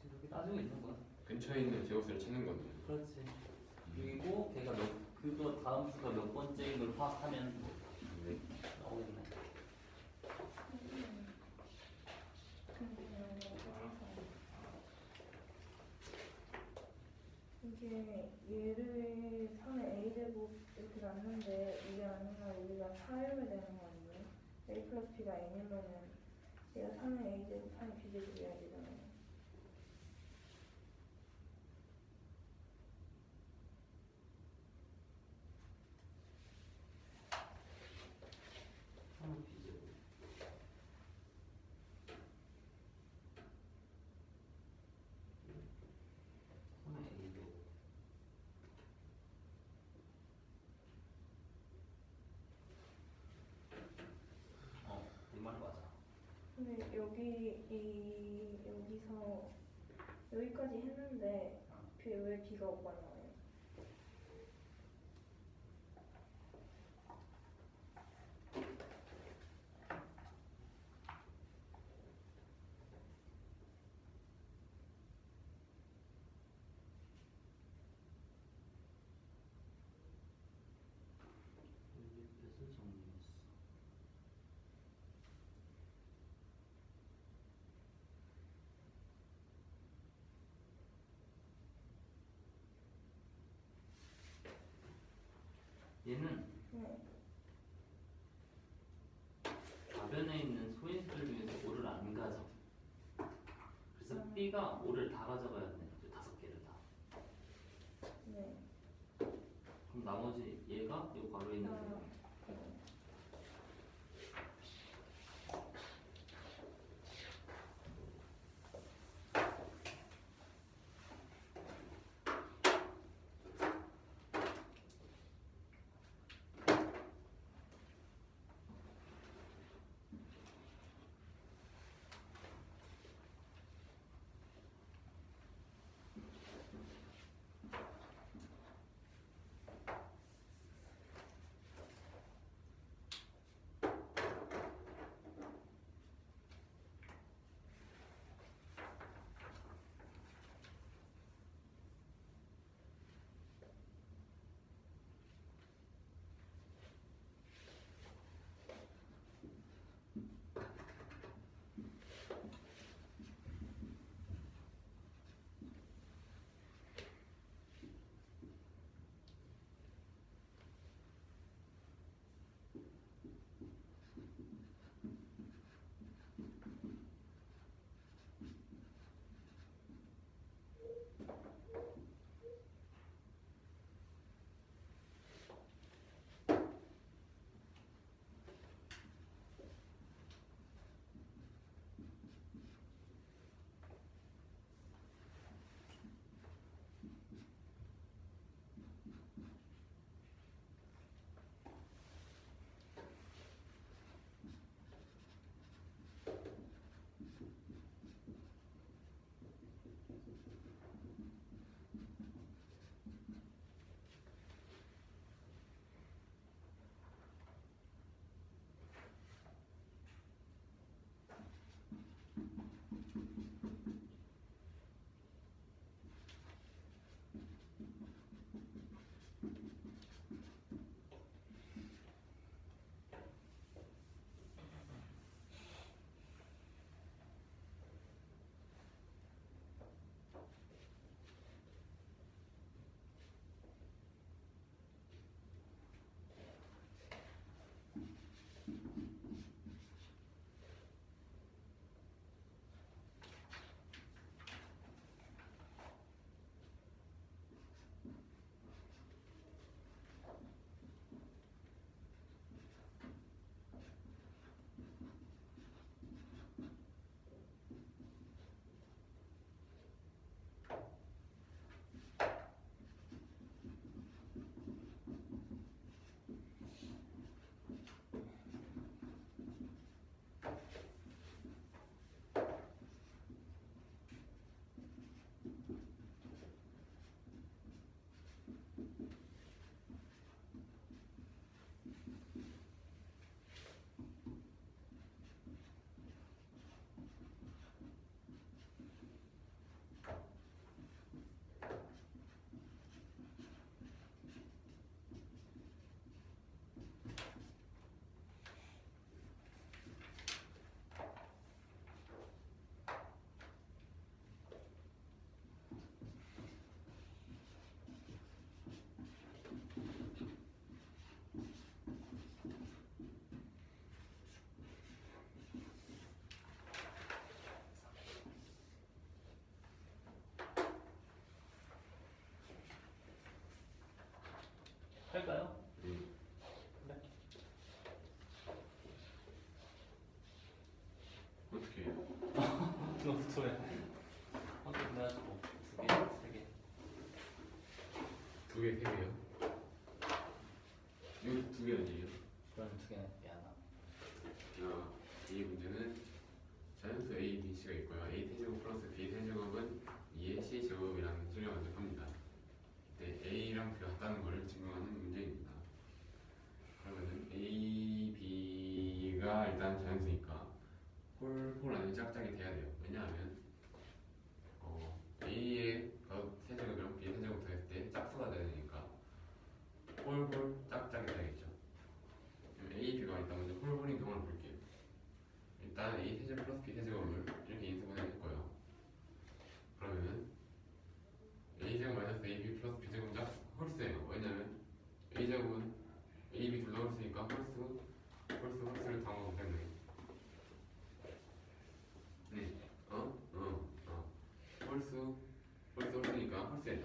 지금 그렇게 따지고 있는 거야. 근처에 있는 제곱수를 찾는 거네요. 그렇지. 그리고 걔가 그거 다음 수가 몇 번째인 걸 파악하면 네. 나오겠네. 이게 얘를 3의 a제곱 이렇게 놨는데 이게 아니라 우리가 4이렇게 되는 거 아니에요? a 플러스 b가 n이면은 얘가 3의 a제곱 3의 b제곱이어야 되잖아요. 이 말 맞아. 근데 여기서 여기까지 했는데 왜 B가 5가 나와요? 분리배수 정리했어. 얘는 네. 좌변에 있는 소인수들 중에서 5를 안 가져. 그래서 B가 5를 다 가져가야 돼. 그 5개를 다. 네. 그럼 나머지 얘가 이 괄호에 있는 거. 할까요? 네. 어떻게 해요? 너무 좋아요. 확인해가지고 2개, 3개. 2개, 3개요? 이거 2개 아니에요? 그럼 2개는 미안하. 이 문제는 방정식이 있고요. a 세제곱 플러스 b 세제곱은 2의 c 제곱이라는 식을 만족합니다. 네, a랑 b가 같다는 것을 증명하는 문제입니다. 그러면은 a, b가 일단 자연수니까 홀 안에 짝짝이 돼야 돼요. 왜냐하면 a의 세제곱이랑 b의 세제곱 더했을 때 짝수가 돼야 되니까 홀 짝짝이 돼야겠죠. 그럼 a, b가 일단 먼저 홀인 경우를 볼게요. 일단 a 세제곱 플러스 b 세제곱을 이렇게 인수분해를 했고요. 그러면은 a 제곱 마이너스 ab 플러스 b 제곱은 홀수예요. 왜냐면 a 제곱은 a, b 둘 다 홀수니까 홀수를 담아보기 때문에 네, 홀수니까 홀수예요.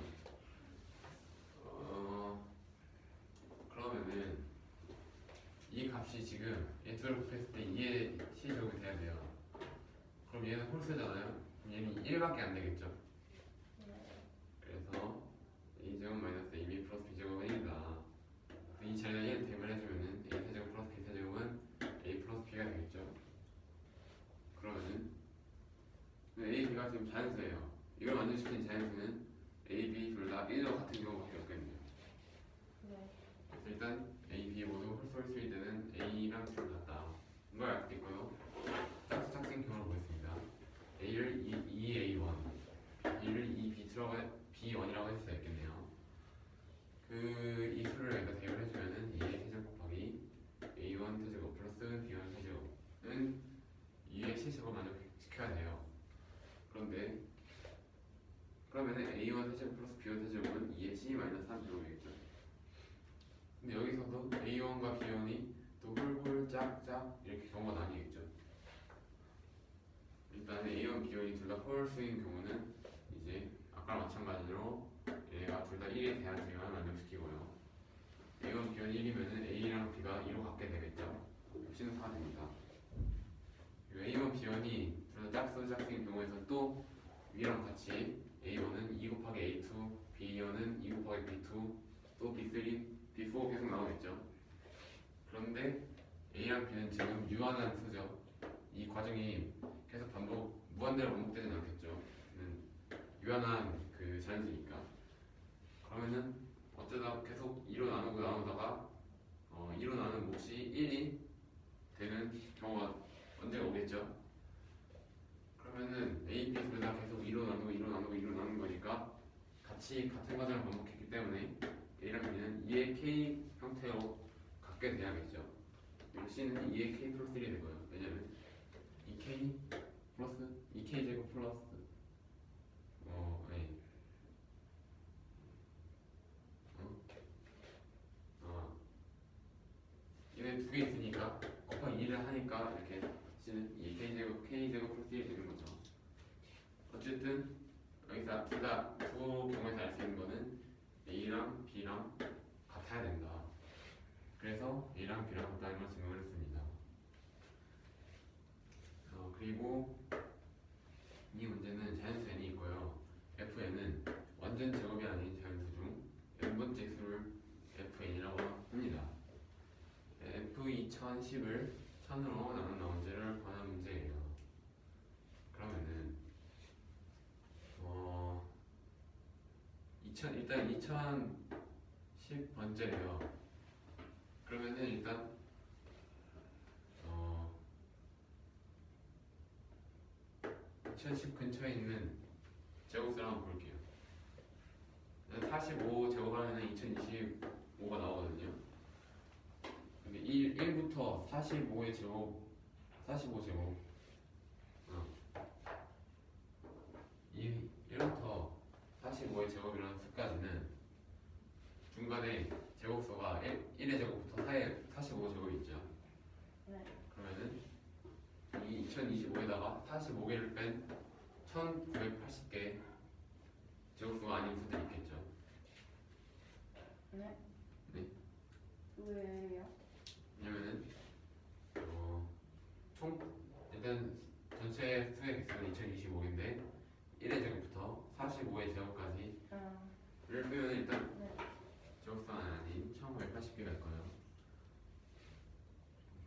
그러면은 이 값이 지금 얘 둘을 곱했을 때 2의 c 제곱이 돼야 돼요. 그럼 얘는 홀수잖아요. 그럼 얘는 1밖에 안 되겠죠. 그래서 a 제곱 마이너스 ab 플러스 b 제곱은 1이다. 이 자리에 1 대입해주면은 a 세제곱 플러스 b 세제곱은 a 플러스 b가 되겠죠. 그러면은 a, b가 지금 자연수예요. 이걸 만족시킨 자연수는 a, b 둘 다 1과 같은 경우밖에 없거든요. 네. 그래서 일단 a, b 모두 홀수일 때는 a랑 b를 같다. 이걸 알 수 있고요. 짝수인 경우를 보겠습니다. a를 2a1, b를 2b1이라고 해줄 수 있겠네요. 이 수를 여기다 대입을 해주면은 2의 세제곱 곱하기 a1 세제곱 플러스 b1 세제곱은 2의 c제곱 만족시켜야 돼요. 그러면은 a1 세제곱 플러스 b1 세제곱은 2의 c 마이너스 3제곱이겠죠. 근데 여기서도 a1과 b1이 또 홀 짝짝 이렇게 경우가 나뉘겠죠. 일단 a1, b1이 둘 다 홀수인 경우는 이제 아까랑 마찬가지로 얘가 둘 다 1이 돼야지만 만족시키고요. a1, b1이 1이면은 a랑 b가 2로 같게 되겠죠. 신수가 됩니다. a1, b1이 둘 다 짝수인 경우에서 또 위랑 같이 a1은 2 곱하기 a2, b1은 2 곱하기 b2, 또 b3, b4 계속 나오겠죠. 그런데 a랑 b는 지금 유한한 수죠. 이 과정이 계속 무한대로 반복되진 않겠죠. 유한한 그 자연수니까. 그러면은 어쩌다 계속 2로 나누다가 2로 나누는 몫이 1이 되는 경우가 언제가 오겠죠. 그러면은 A, B 둘 다 계속 2로 나누는 거니까 같은 과정을 반복했기 때문에 A랑 B는 2의 K 형태로 갖게 돼야겠죠. 그리고 C는 2의 K 플러스 1이 되고요. 왜냐면 2K 플러스 2K 제곱 플러스 얘네 두 개 있으니까 곱하기 2를 하니까 이렇게 C는 2K 제곱 K 제곱 플러스 1이 되는 거죠. 어쨌든 여기서 두 경우에서 알 수 있는 거는 A랑 B랑 같아야 된다. 그래서 A랑 B랑 같다는 걸 증명을 했습니다. 그리고 이 문제는 자연수 n이 있고요. fn은 완전 제곱이 아닌 자연수 중 n번째 수를 fn이라고 합니다. f2010을 1000으로 나눈 문제를 관한 문제예요. 그러면은 일단 2010번째래요. 그러면은 일단 2010 근처에 있는 제곱수를 한번 볼게요. 45 제곱하면 2025가 나오거든요. 근데 1부터 45의 제곱, 45 제곱 1부터 45의 제곱이라는 수까지는 중간에 제곱수가 1의 제곱부터 45 제곱이 있죠. 네. 그러면은 이 2025에다가 45개를 뺀 1980개 제곱수가 아닌 수들이 있겠죠. 네. 네. 왜요? 왜냐면은 총 일단 전체 수의 개수는 2025인데 1의 제곱부터 45의 제곱까지를 빼면 일단 네. 제곱수가 아닌 1980개가 있고요.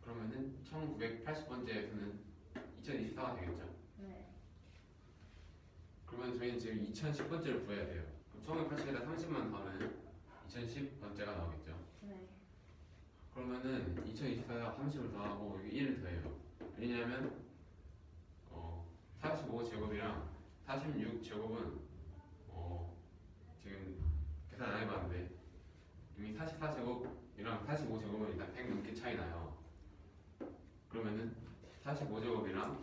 그러면은 1980번째 수는 2024가 되겠죠. 네. 그러면 저희는 지금 2010번째를 구해야 돼요. 그럼 처음에 80에다 30만 더하면 2010번째가 나오겠죠. 네. 그러면은 2024에 30을 더하고 여기 1을 더해요. 왜냐면 45제곱이랑 46제곱은 지금 계산 안 해봤는데 이미 44제곱이랑 45제곱은 일단 100 넘게 차이 나요. 그러면은 45제곱이랑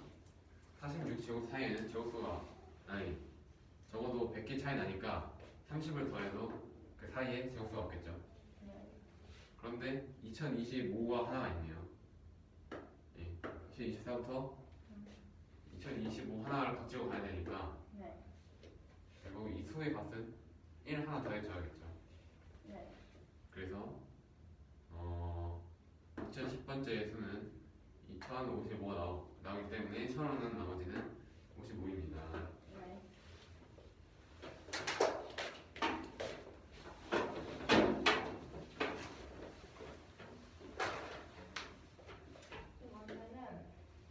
46제곱 사이에는 제곱수가 적어도 100개 차이 나니까 30을 더해도 그 사이에 제곱수가 없겠죠. 네. 그런데 2025가 하나가 있네요. 2024부터 2025 하나를 가지고 가야 되니까 네. 결국 이 수의 값은 1 하나 더 해줘야겠죠. 네. 그래서 2010번째 수는 2055가 나오기 때문에 1000원은 나머지는 55입니다. 네. 이 문제는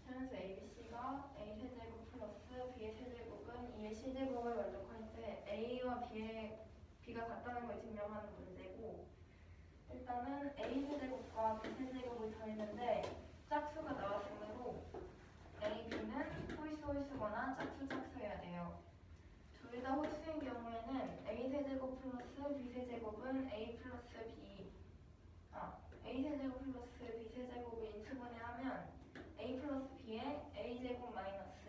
자연수 ABC가 A 세제곱 플러스 B의 세제곱은 2의 C제곱을 만족할 때 A와 B가 같다는 걸 증명하는 문제고, 일단은 A 세제곱과 B 세제곱을 더했는데 짝수가 나왔으므로 A, B는 홀수거나 짝수여야 돼요. 둘 다 홀수인 경우에는 A 세제곱 플러스 B 세제곱은 A 세제곱 플러스 B 세제곱을 인수분해하면 A 플러스 B에 A 제곱 마이너스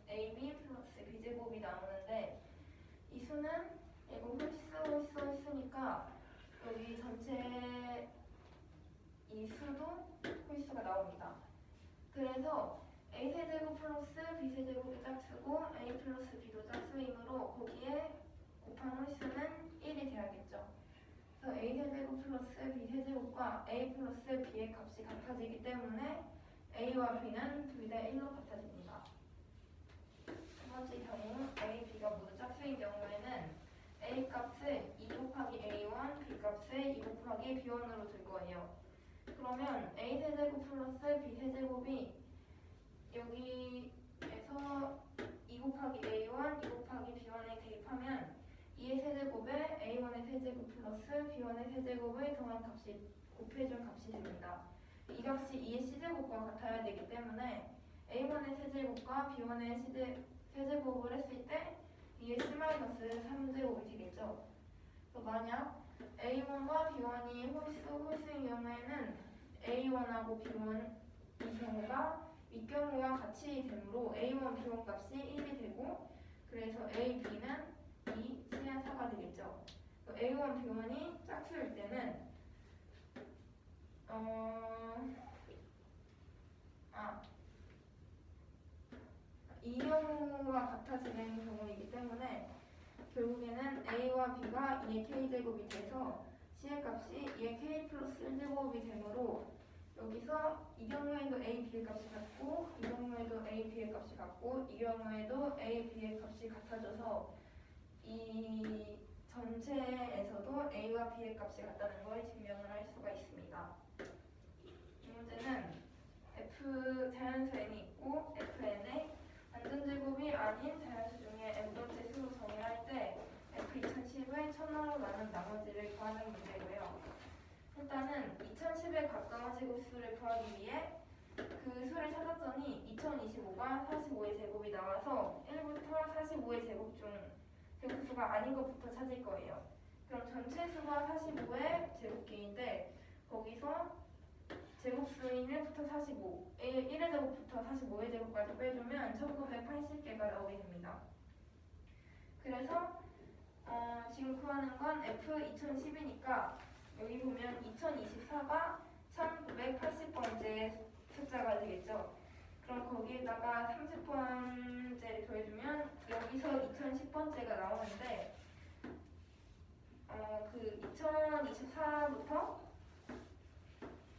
AB 플러스 B 제곱이 나오는데, 이 수는 이거 홀수니까 여기 전체 이 수도 홀수가 나옵니다. 그래서 A 세제곱 플러스 B 세제곱이 짝수고 A 플러스 B도 짝수이므로 거기에 곱한 홀수는 1이 돼야겠죠. 그래서 A 세제곱 플러스 B 세제곱과 A 플러스 B의 값이 같아지기 때문에 A와 B는 둘 다 1로 같아집니다. 두 번째 경우 A, B가 모두 짝수인 경우에는 A 값을 2 곱하기 A1, B 값을 2 곱하기 B1으로 둘 거예요. 그러면 A 세제곱 플러스 B 세제곱이 여기에서 2 곱하기 A1, 2 곱하기 B1에 대입하면 2의 세제곱에 A1의 세제곱 플러스 B1의 세제곱을 더한 값이 곱해준 값이 됩니다. 이 값이 2의 C제곱과 같아야 되기 때문에 A1의 세제곱과 B1의 세제곱을 했을 때 2의 C-3제곱이 되겠죠. 그래서 만약 A1과 B1이 홀수인 경우에는 A1하고 B1이 경우가 윗경우와 같이 되므로 A1, B1 값이 1이 되고, 그래서 A, B는 2, C의 4가 되겠죠. A1, B1이 짝수일 때는 이 경우와 같아지는 경우이기 때문에 결국에는 A와 B가 2의 K제곱이 돼서 C의 값이 2의 K 플러스 1제곱이 되므로 여기서 이 경우에도 A, B의 값이 같고, 이 경우에도 A, B의 값이 같고, 이 경우에도 A, B의 값이 같아져서 이 전체에서도 A와 B의 값이 같다는 걸 증명을 할 수가 있습니다. 이 문제는 F 자연수 n이 있고 Fn에 완전제곱이 아닌 자연수 중에 n번째 수로 정의할 때 F2010을 1000으로 나눈 나머지를 구하는 문제고요. 일단은 2010에 가까운 제곱수를 구하기 위해 그 수를 찾았더니 2025가 45의 제곱이 나와서 1부터 45의 제곱 중 제곱수가 아닌 것부터 찾을 거예요. 그럼 전체 수가 45의 제곱기인데 거기서 제곱수인 1부터 45, 1의 제곱부터 45의 제곱까지 빼주면 1980개가 나오게 됩니다. 그래서 지금 구하는 건 F2010이니까 여기 보면 2024가 1980번째 숫자가 되겠죠. 그럼 거기에다가 30번째를 더해주면 여기서 2010번째가 나오는데 그 2024부터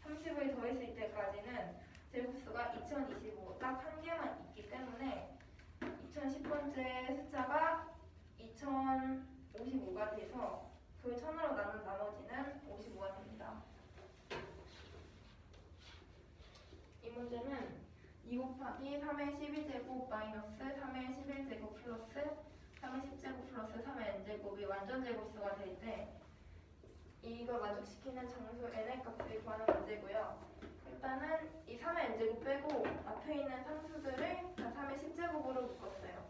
30을 더했을 때까지는 제곱수가 2025 딱 한 개만 있기 때문에 2010번째 숫자가 2055가 돼서 그걸 1000으로 나눈 나머지는 55가 됩니다. 이 문제는 2 곱하기 3의 12제곱 마이너스 3의 11제곱 플러스 완전 제곱수가 될 때 이걸 만족시키는 정수 n의 값을 구하는 문제고요. 일단은 이 3의 n제곱 빼고 앞에 있는 상수들을 다 3의 10제곱으로 묶었어요.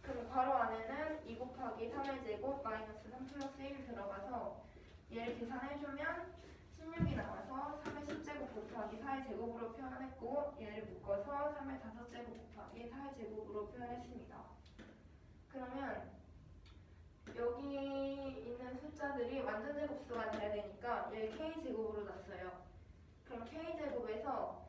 그럼 괄호 안에는 2 곱하기 3의 제곱 마이너스 3 플러스 1 들어가서 얘를 계산해주면 16이 나와서 3의 10제곱 곱하기 4의 제곱으로 표현했고 얘를 묶어서 3의 5제곱 곱하기 4의 제곱으로 표현했습니다. 그러면 여기 있는 숫자들이 완전 제곱수가 돼야 되니까 얘를 k제곱으로 놨어요. 그럼 k제곱에서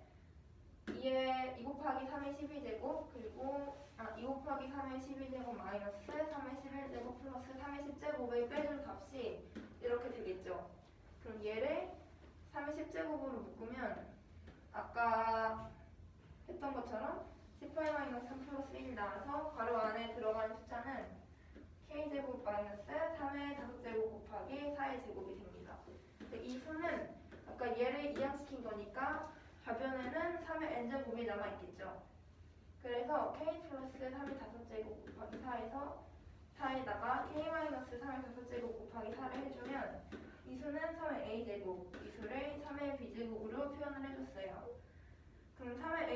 2 곱하기 3의 12제곱 그리고 2 곱하기 3의 12제곱 마이너스 3의 11제곱 플러스 3의 10제곱을 빼줄 값이 이렇게 되겠죠. 그럼 얘를 3의 10제곱으로 묶으면 아까 했던 것처럼 18-3 플러스 1 나와서 괄호 안에 들어가는 숫자는 k제곱 마이너스 3의 5제곱 곱하기 4의 제곱이 됩니다. 이 수는 아까 얘를 이항시킨 거니까 좌변에는 3의 n제곱이 남아있겠죠. 그래서 k 플러스 3의 5제곱 곱하기 4에서 4에다가 k 마이너스 3의 5제곱 곱하기 4를 해주면 이 수는 3의 a제곱, 이 수를 3의 b제곱으로 표현을 해줬어요. 그럼 3의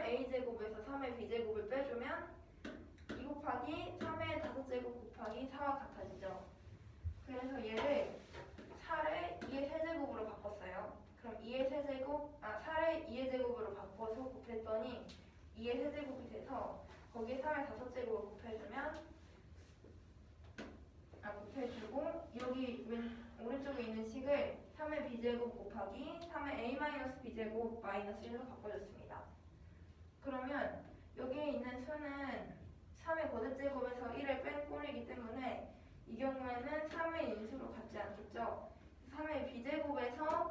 a제곱에서 3의 b제곱을 빼주면 2 곱하기 3의 5제곱 곱하기 4와 같아지죠. 그래서 얘를 4를 2의 세제곱으로 바꿨어요. 그럼 2의 세제곱, 4를 2의 제곱으로 바꿔서 곱했더니 2의 세제곱이 돼서 거기에 3의 5제곱을 곱해주고 여기 오른쪽에 있는 식을 3의 b제곱 곱하기 3의 a-b제곱 마이너스 1로 바꿔줬습니다. 그러면 여기에 있는 수는 3의 거듭제곱에서 1을 뺀 꼴이기 때문에 이 경우에는 3의 인수로 같지 않겠죠. 3의 b제곱에서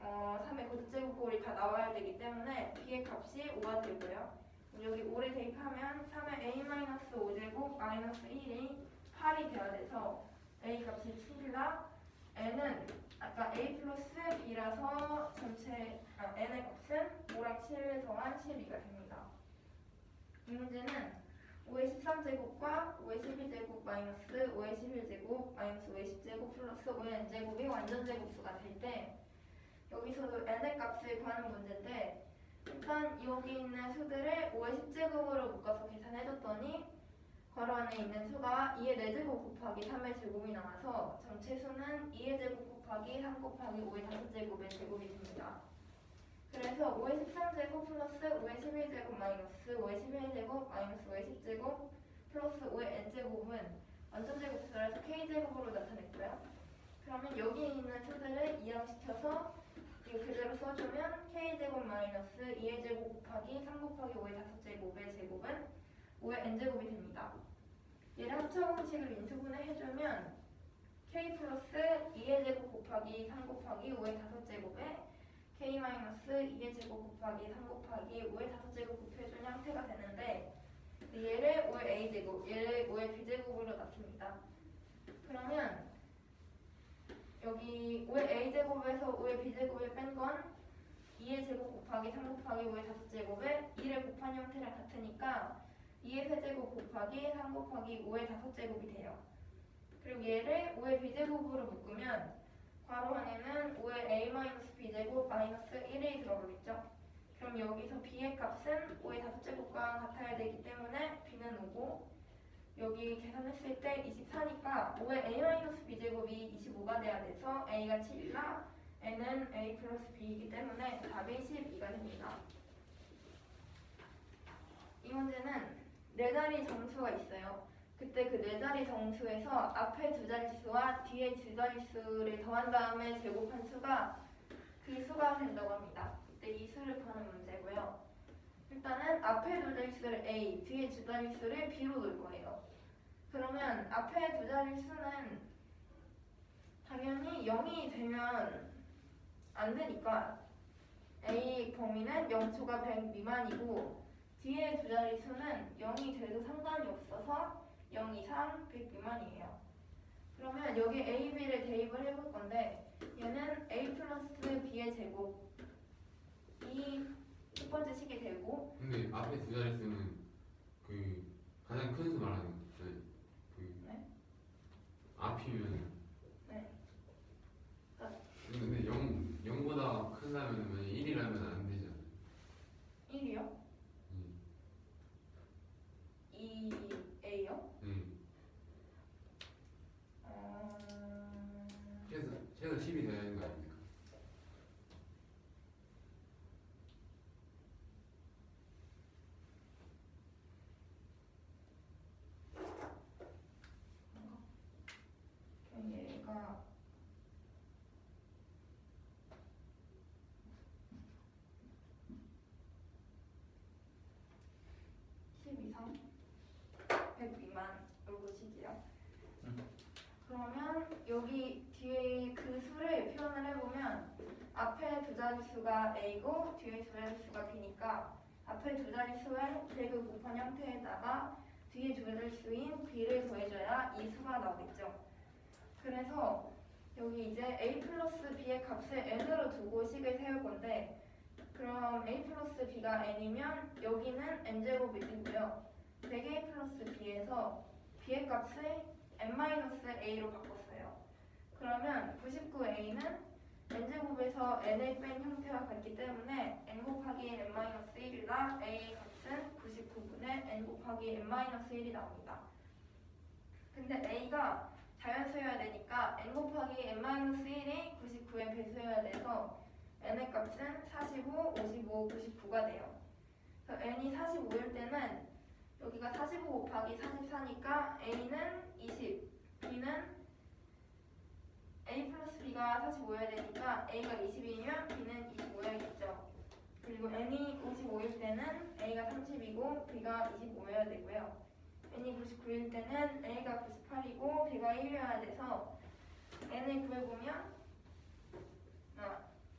3의 거듭제곱 꼴이 다 나와야 되기 때문에 b의 값이 5가 되고요. 여기 5를 대입하면 3의 a-5제곱 마이너스 1이 8이 돼야 돼서 a 값이 7이라 n은 아까 a 플러스 b라서 전체 n의 값은 5랑 7을 더한 12가 됩니다. 이 문제는 5의 13제곱과 5의 12제곱 마이너스 5의 11제곱 마이너스 5의 10제곱 플러스 5의 n제곱이 완전 제곱수가 될 때 여기서도 n의 값을 구하는 문제인데 일단 여기 있는 수들을 5의 10제곱으로 묶어서 계산해줬더니 괄호 안에 있는 수가 2의 4제곱 곱하기 3의 제곱이 나와서 전체 수는 2의 제곱 곱하기 3 곱하기 5의 5제곱의 제곱이 됩니다. 그래서 5의 13제곱 플러스 5의 11제곱 마이너스 5의 11제곱 마이너스 5의 10제곱 플러스 5의 n제곱은 완전 제곱수라서 k제곱으로 나타냈고요. 그러면 여기 있는 수들을 이항시켜서 이거 그대로 써주면 k제곱 마이너스 2의 제곱 곱하기 3 곱하기 5의 5제곱의 제곱은 5의 n제곱이 됩니다. 얘를 합쳐공식을 인수분해 해주면 k 플러스 2의 제곱 곱하기 3 곱하기 5의 5제곱에 k 마이너스 2의 제곱 곱하기 3 곱하기 5의 5제곱 곱해준 형태가 되는데 얘를 5의 a제곱, 얘를 5의 b제곱으로 놨습니다. 그러면 여기 5의 a제곱에서 5의 b제곱을 뺀 건 2의 제곱 곱하기 3 곱하기 5의 5제곱에 2를 곱한 형태랑 같으니까 2의 세제곱 곱하기 3 곱하기 5의 5제곱이 돼요. 그리고 얘를 5의 b제곱으로 묶으면 괄호 안에는 5의 a-b제곱 마이너스 1이 들어가겠죠. 그럼 여기서 b의 값은 5의 5제곱과 같아야 되기 때문에 b는 5고 여기 계산했을 때 24니까 5의 a-b제곱이 25가 돼야 돼서 a가 7이라 n은 a 플러스 b이기 때문에 답이 12가 됩니다. 이 문제는 4자리 정수가 있어요. 그때 그 4자리 정수에서 앞에 2자릿수와 뒤에 2자릿수를 더한 다음에 제곱한 수가 그 수가 된다고 합니다. 그때 이 수를 구하는 문제고요. 일단은 앞에 2자릿수를 A, 뒤에 2자릿수를 B로 놓을 거예요. 그러면 앞에 2자릿수는 당연히 0이 되면 안 되니까 A 범위는 0초가 100 미만이고 뒤에 2자릿수는 0이 돼도 상관이 없어서 0 이상 100 미만이에요. 그러면 여기 A, B를 대입을 해볼 건데 얘는 A 플러스 B의 제곱이 첫 번째 식이 되고 근데 앞에 2자릿수는 그 가장 큰 수 말하는 거죠. B만으로 보실게요. 음. 그러면 여기 뒤에 그 수를 표현을 해보면 앞에 두 자릿수가 A고 뒤에 두 자릿수가 B니까 앞에 두 자릿수에 100을 곱한 형태에다가 뒤에 두 자릿수인 B를 더해줘야 이 수가 나오겠죠. 그래서 여기 이제 A 플러스 B의 값을 N으로 두고 식을 세울 건데 그럼 A 플러스 B가 N이면 여기는 N제곱이 되고요. 100A 플러스 B에서 B의 값을 N-A로 바꿨어요. 그러면 99A는 N제곱에서 N을 뺀 형태와 같기 때문에 N 곱하기 N-1이다. A의 값은 99분의 N 곱하기 N-1이 나옵니다. 근데 A가 자연수여야 되니까 N 곱하기 N-1이 99의 배수여야 돼서 N의 값은 45, 55, 99가 돼요. 그래서 N이 45일 때는 여기가 45 곱하기 44니까 A는 20, B는 A 플러스 B가 45여야 되니까 A가 20이면 B는 25여야겠죠. 그리고 N이 55일 때는 A가 30이고 B가 25여야 되고요. N이 99일 때는 A가 98이고 B가 1이어야 돼서 N을 구해보면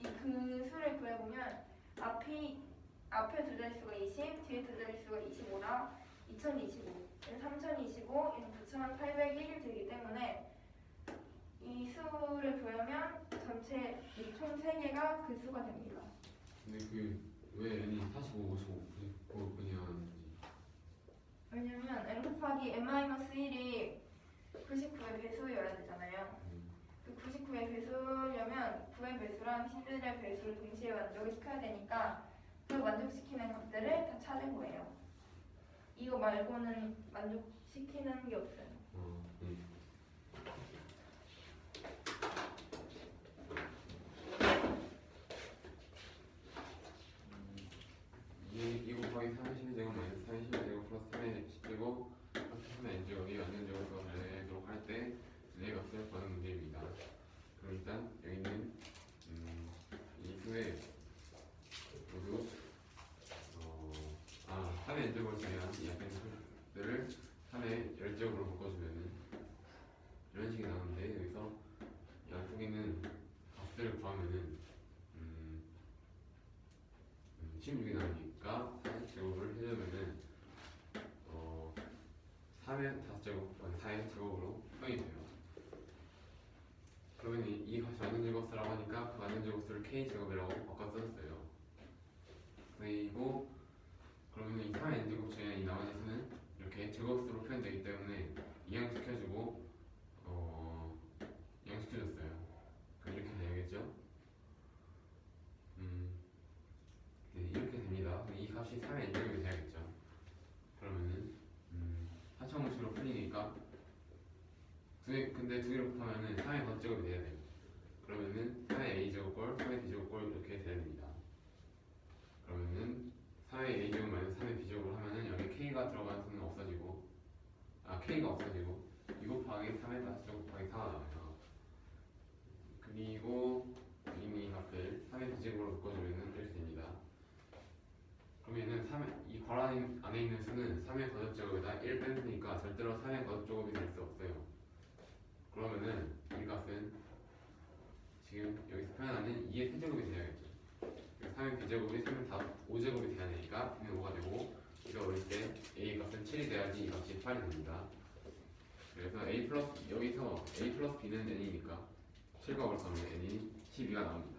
그 수를 구해보면 앞에 두 자릿수가 20, 뒤에 두 자릿수가 25라 2025, 3025, 9801 되기 때문에 이 수를 구하면 전체 이 총 3개가 그 수가 됩니다. 근데 그 왜 N이 45, 55, 99분이었는지. 왜냐면 N 곱하기 N-1이 99의 배수여야 되잖아요. 그 99의 배수려면 9의 배수랑 11의 배수를 동시에 만족을 시켜야 되니까 그 만족시키는 값들을 다 찾은 거예요. 이거 말고는 만족시키는 게 없어요. 이 곱하기 3의 12제곱 마이너스 3의 12제곱 플러스 3의 10제곱 플러스 3의 n제곱이 완전제곱으로 되도록 할 때 네 값을 구하는 문제입니다. 그럼 일단 여기는 이 수의 모두 3의 n제곱을 제외한 이 앞에 있는 수들을 3의 10제곱으로 바꿔주면은 이런 식이 나오는데 여기서 양쪽에는 값을 구하면은 16이 나오니까 4제곱을 해주면은 3의 5제곱, 4의 제곱으로 표현이 돼요. 그러면 이 값이 완전 제곱수라고 하니까 그 완전 제곱수를 K제곱이라고 바꿔 썼어요. 그리고 그러면 이 3의 n제곱 중에 이 나머지 수는 이렇게 제곱수로 표현되기 때문에 이항시켜주고 이항시켜줬어요. 그럼 이렇게 되겠죠? 네, 이렇게 됩니다. 이 값이 3의 n제곱이 돼야겠죠. 그러면은 하청공식으로 풀리니까 근데 두 개를 곱하면은 3의 덧제곱이 돼야 돼요. 그러면은 3의 a제곱꼴, 3의 b제곱꼴 이렇게 돼야 됩니다. 그러면은 3의 a제곱 마이너스 3의 b제곱을 하면은 여기 k가 들어간 수는 없어지고 k가 없어지고 2 곱하기 3의 5제곱 곱하기 4가 나와요. 그리고 이미 값을 3의 b제곱으로 바꿔주면은 이렇게 됩니다. 그러면은 이 괄호 안에 있는 수는 3의 거듭제곱에다 1 뺐으니까 절대로 3의 거듭제곱이 될 수 없어요. 그러면은 이 값은 지금 여기서 표현하는 2의 세제곱이 돼야겠죠. 3의 b제곱이 3의 5제곱이 돼야 되니까 b는 5가 되고 우리가 어릴 때 a 값은 7이 돼야지 이 값이 8이 됩니다. 그래서 여기서 a 플러스 b는 n이니까 7과 곱하면 n이 12가 나옵니다.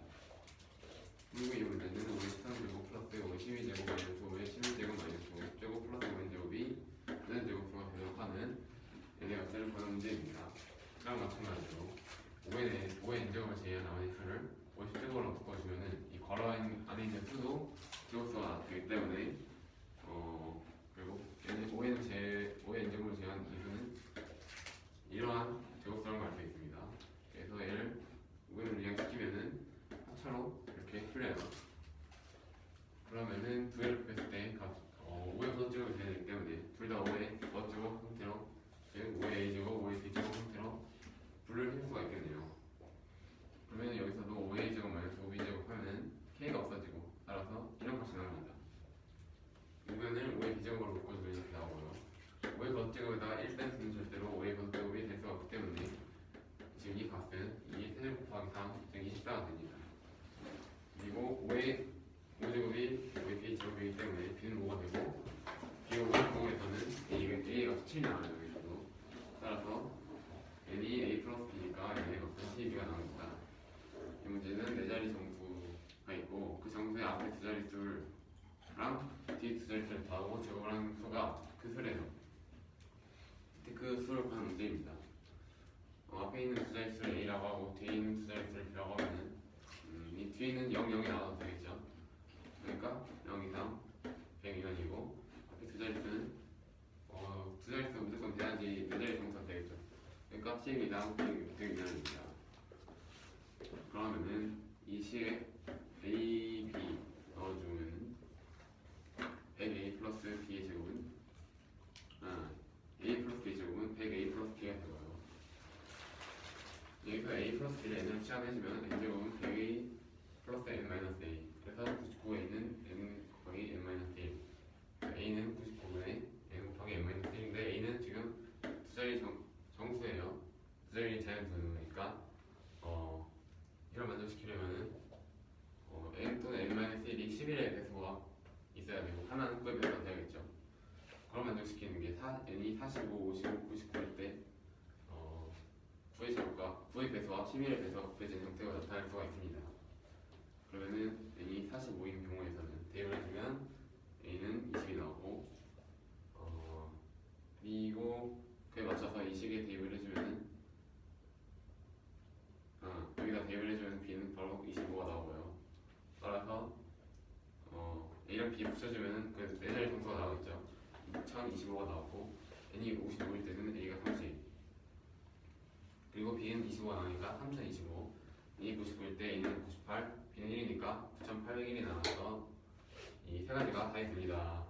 그리고 이 문제는 5의 13제곱 플러스 5의 12제곱 마이너스 5의 11제곱 마이너스 5제곱 플러스 5의 제곱이 n 제곱수가 되도록 하는 n의 값을 구하는 문제입니다. 그랑 마찬가지로 5의 n제곱을 제외한 나머지 수를 50제곱으로 바꿔주면은 이 괄호 안에 있는 수도 제곱수가 되기 때문에 그리고 5의 n제곱을 제외한 이 수는 이러한 제곱수라는 걸 알 수 있습니다. 그래서 얘를 5를 이항시키면은 하차로 이렇게 풀려요. 그러면은 두 개를 곱했을 때 5의 거듭제곱이 돼야 되기 때문에 둘 다 5의 거듭제곱 형태로 즉 5의 a제곱, 5의 b제곱 형태로 분류를 해줄 수가 있겠네요. 그러면 여기서도 5의 a제곱 마이너스 5b제곱 하면은 k가 없어지고 따라서 이런 값이 나옵니다. 이변을 5의 b제곱으로 바꿔주면 이렇게 나오고요. 87 나와요 여기서도. 따라서 n이 a 플러스 b니까 n의 값은 12가 나옵니다. 이 문제는 네 자리 정수가 있고 그 정수의 앞에 두 자릿수랑 뒤에 두 자릿수를 더하고 제곱을 하는 수가 그 수래요. 그 수를 구하는 문제입니다. 앞에 있는 두 자릿수를 a라고 하고 뒤에 있는 두 자릿수를 b라고 하면은 이 뒤에 있는 0, 0이 나와도 되겠죠. 그러니까 0 이상 100 미만이고 앞에 두 자릿수는 두 자릿수 무조건 돼야지 네 자리 정수가 되겠죠. 그러니까 10 이상 100 미만입니다. 그러면은 이 시에 a, b 넣어주면 100a 플러스 b의 제곱은 a 플러스 b 제곱은 100a 플러스 b가 되고요. 여기서 a 플러스 b를 n으로 취합해주면 n 제곱은 100a 플러스 n 마이너스 a. 그래서 99에 있는 n 곱하기 n 마이너스 1. a는 99분의 n 곱하기 n 마이너스 1인데 a는 지금 두 자리 정수예요. 두 자리 자연수니까 이걸 만족시키려면은 n 또는 n 마이너스 1이 11의 배수가 있어야 되고 하나는 9의 배수가 돼야겠죠. 그걸 만족시키는 게 n이 45, 55, 99일 때 9의 제곱과 9의 배수와 11의 배수가 곱해진 형태로 나타날 수가 있습니다. 그러면은 n이 45인 경우에서는 대입을 해주면 a는 20이 나오고 그리고 그에 맞춰서 이 식에 대입을 해주면은 여기다 대입을 해주면 b는 바로 25가 나오고요. 따라서 a랑 b 붙여주면은 그 네 자리 정수가 나오겠죠. 2025가 나오고 n이 55일 때는 a가 30 그리고 b는 25가 나오니까 3025 n이 99일 때 a는 98 b는 1이니까 9801이 나와서 이 세 가지가 답이 됩니다.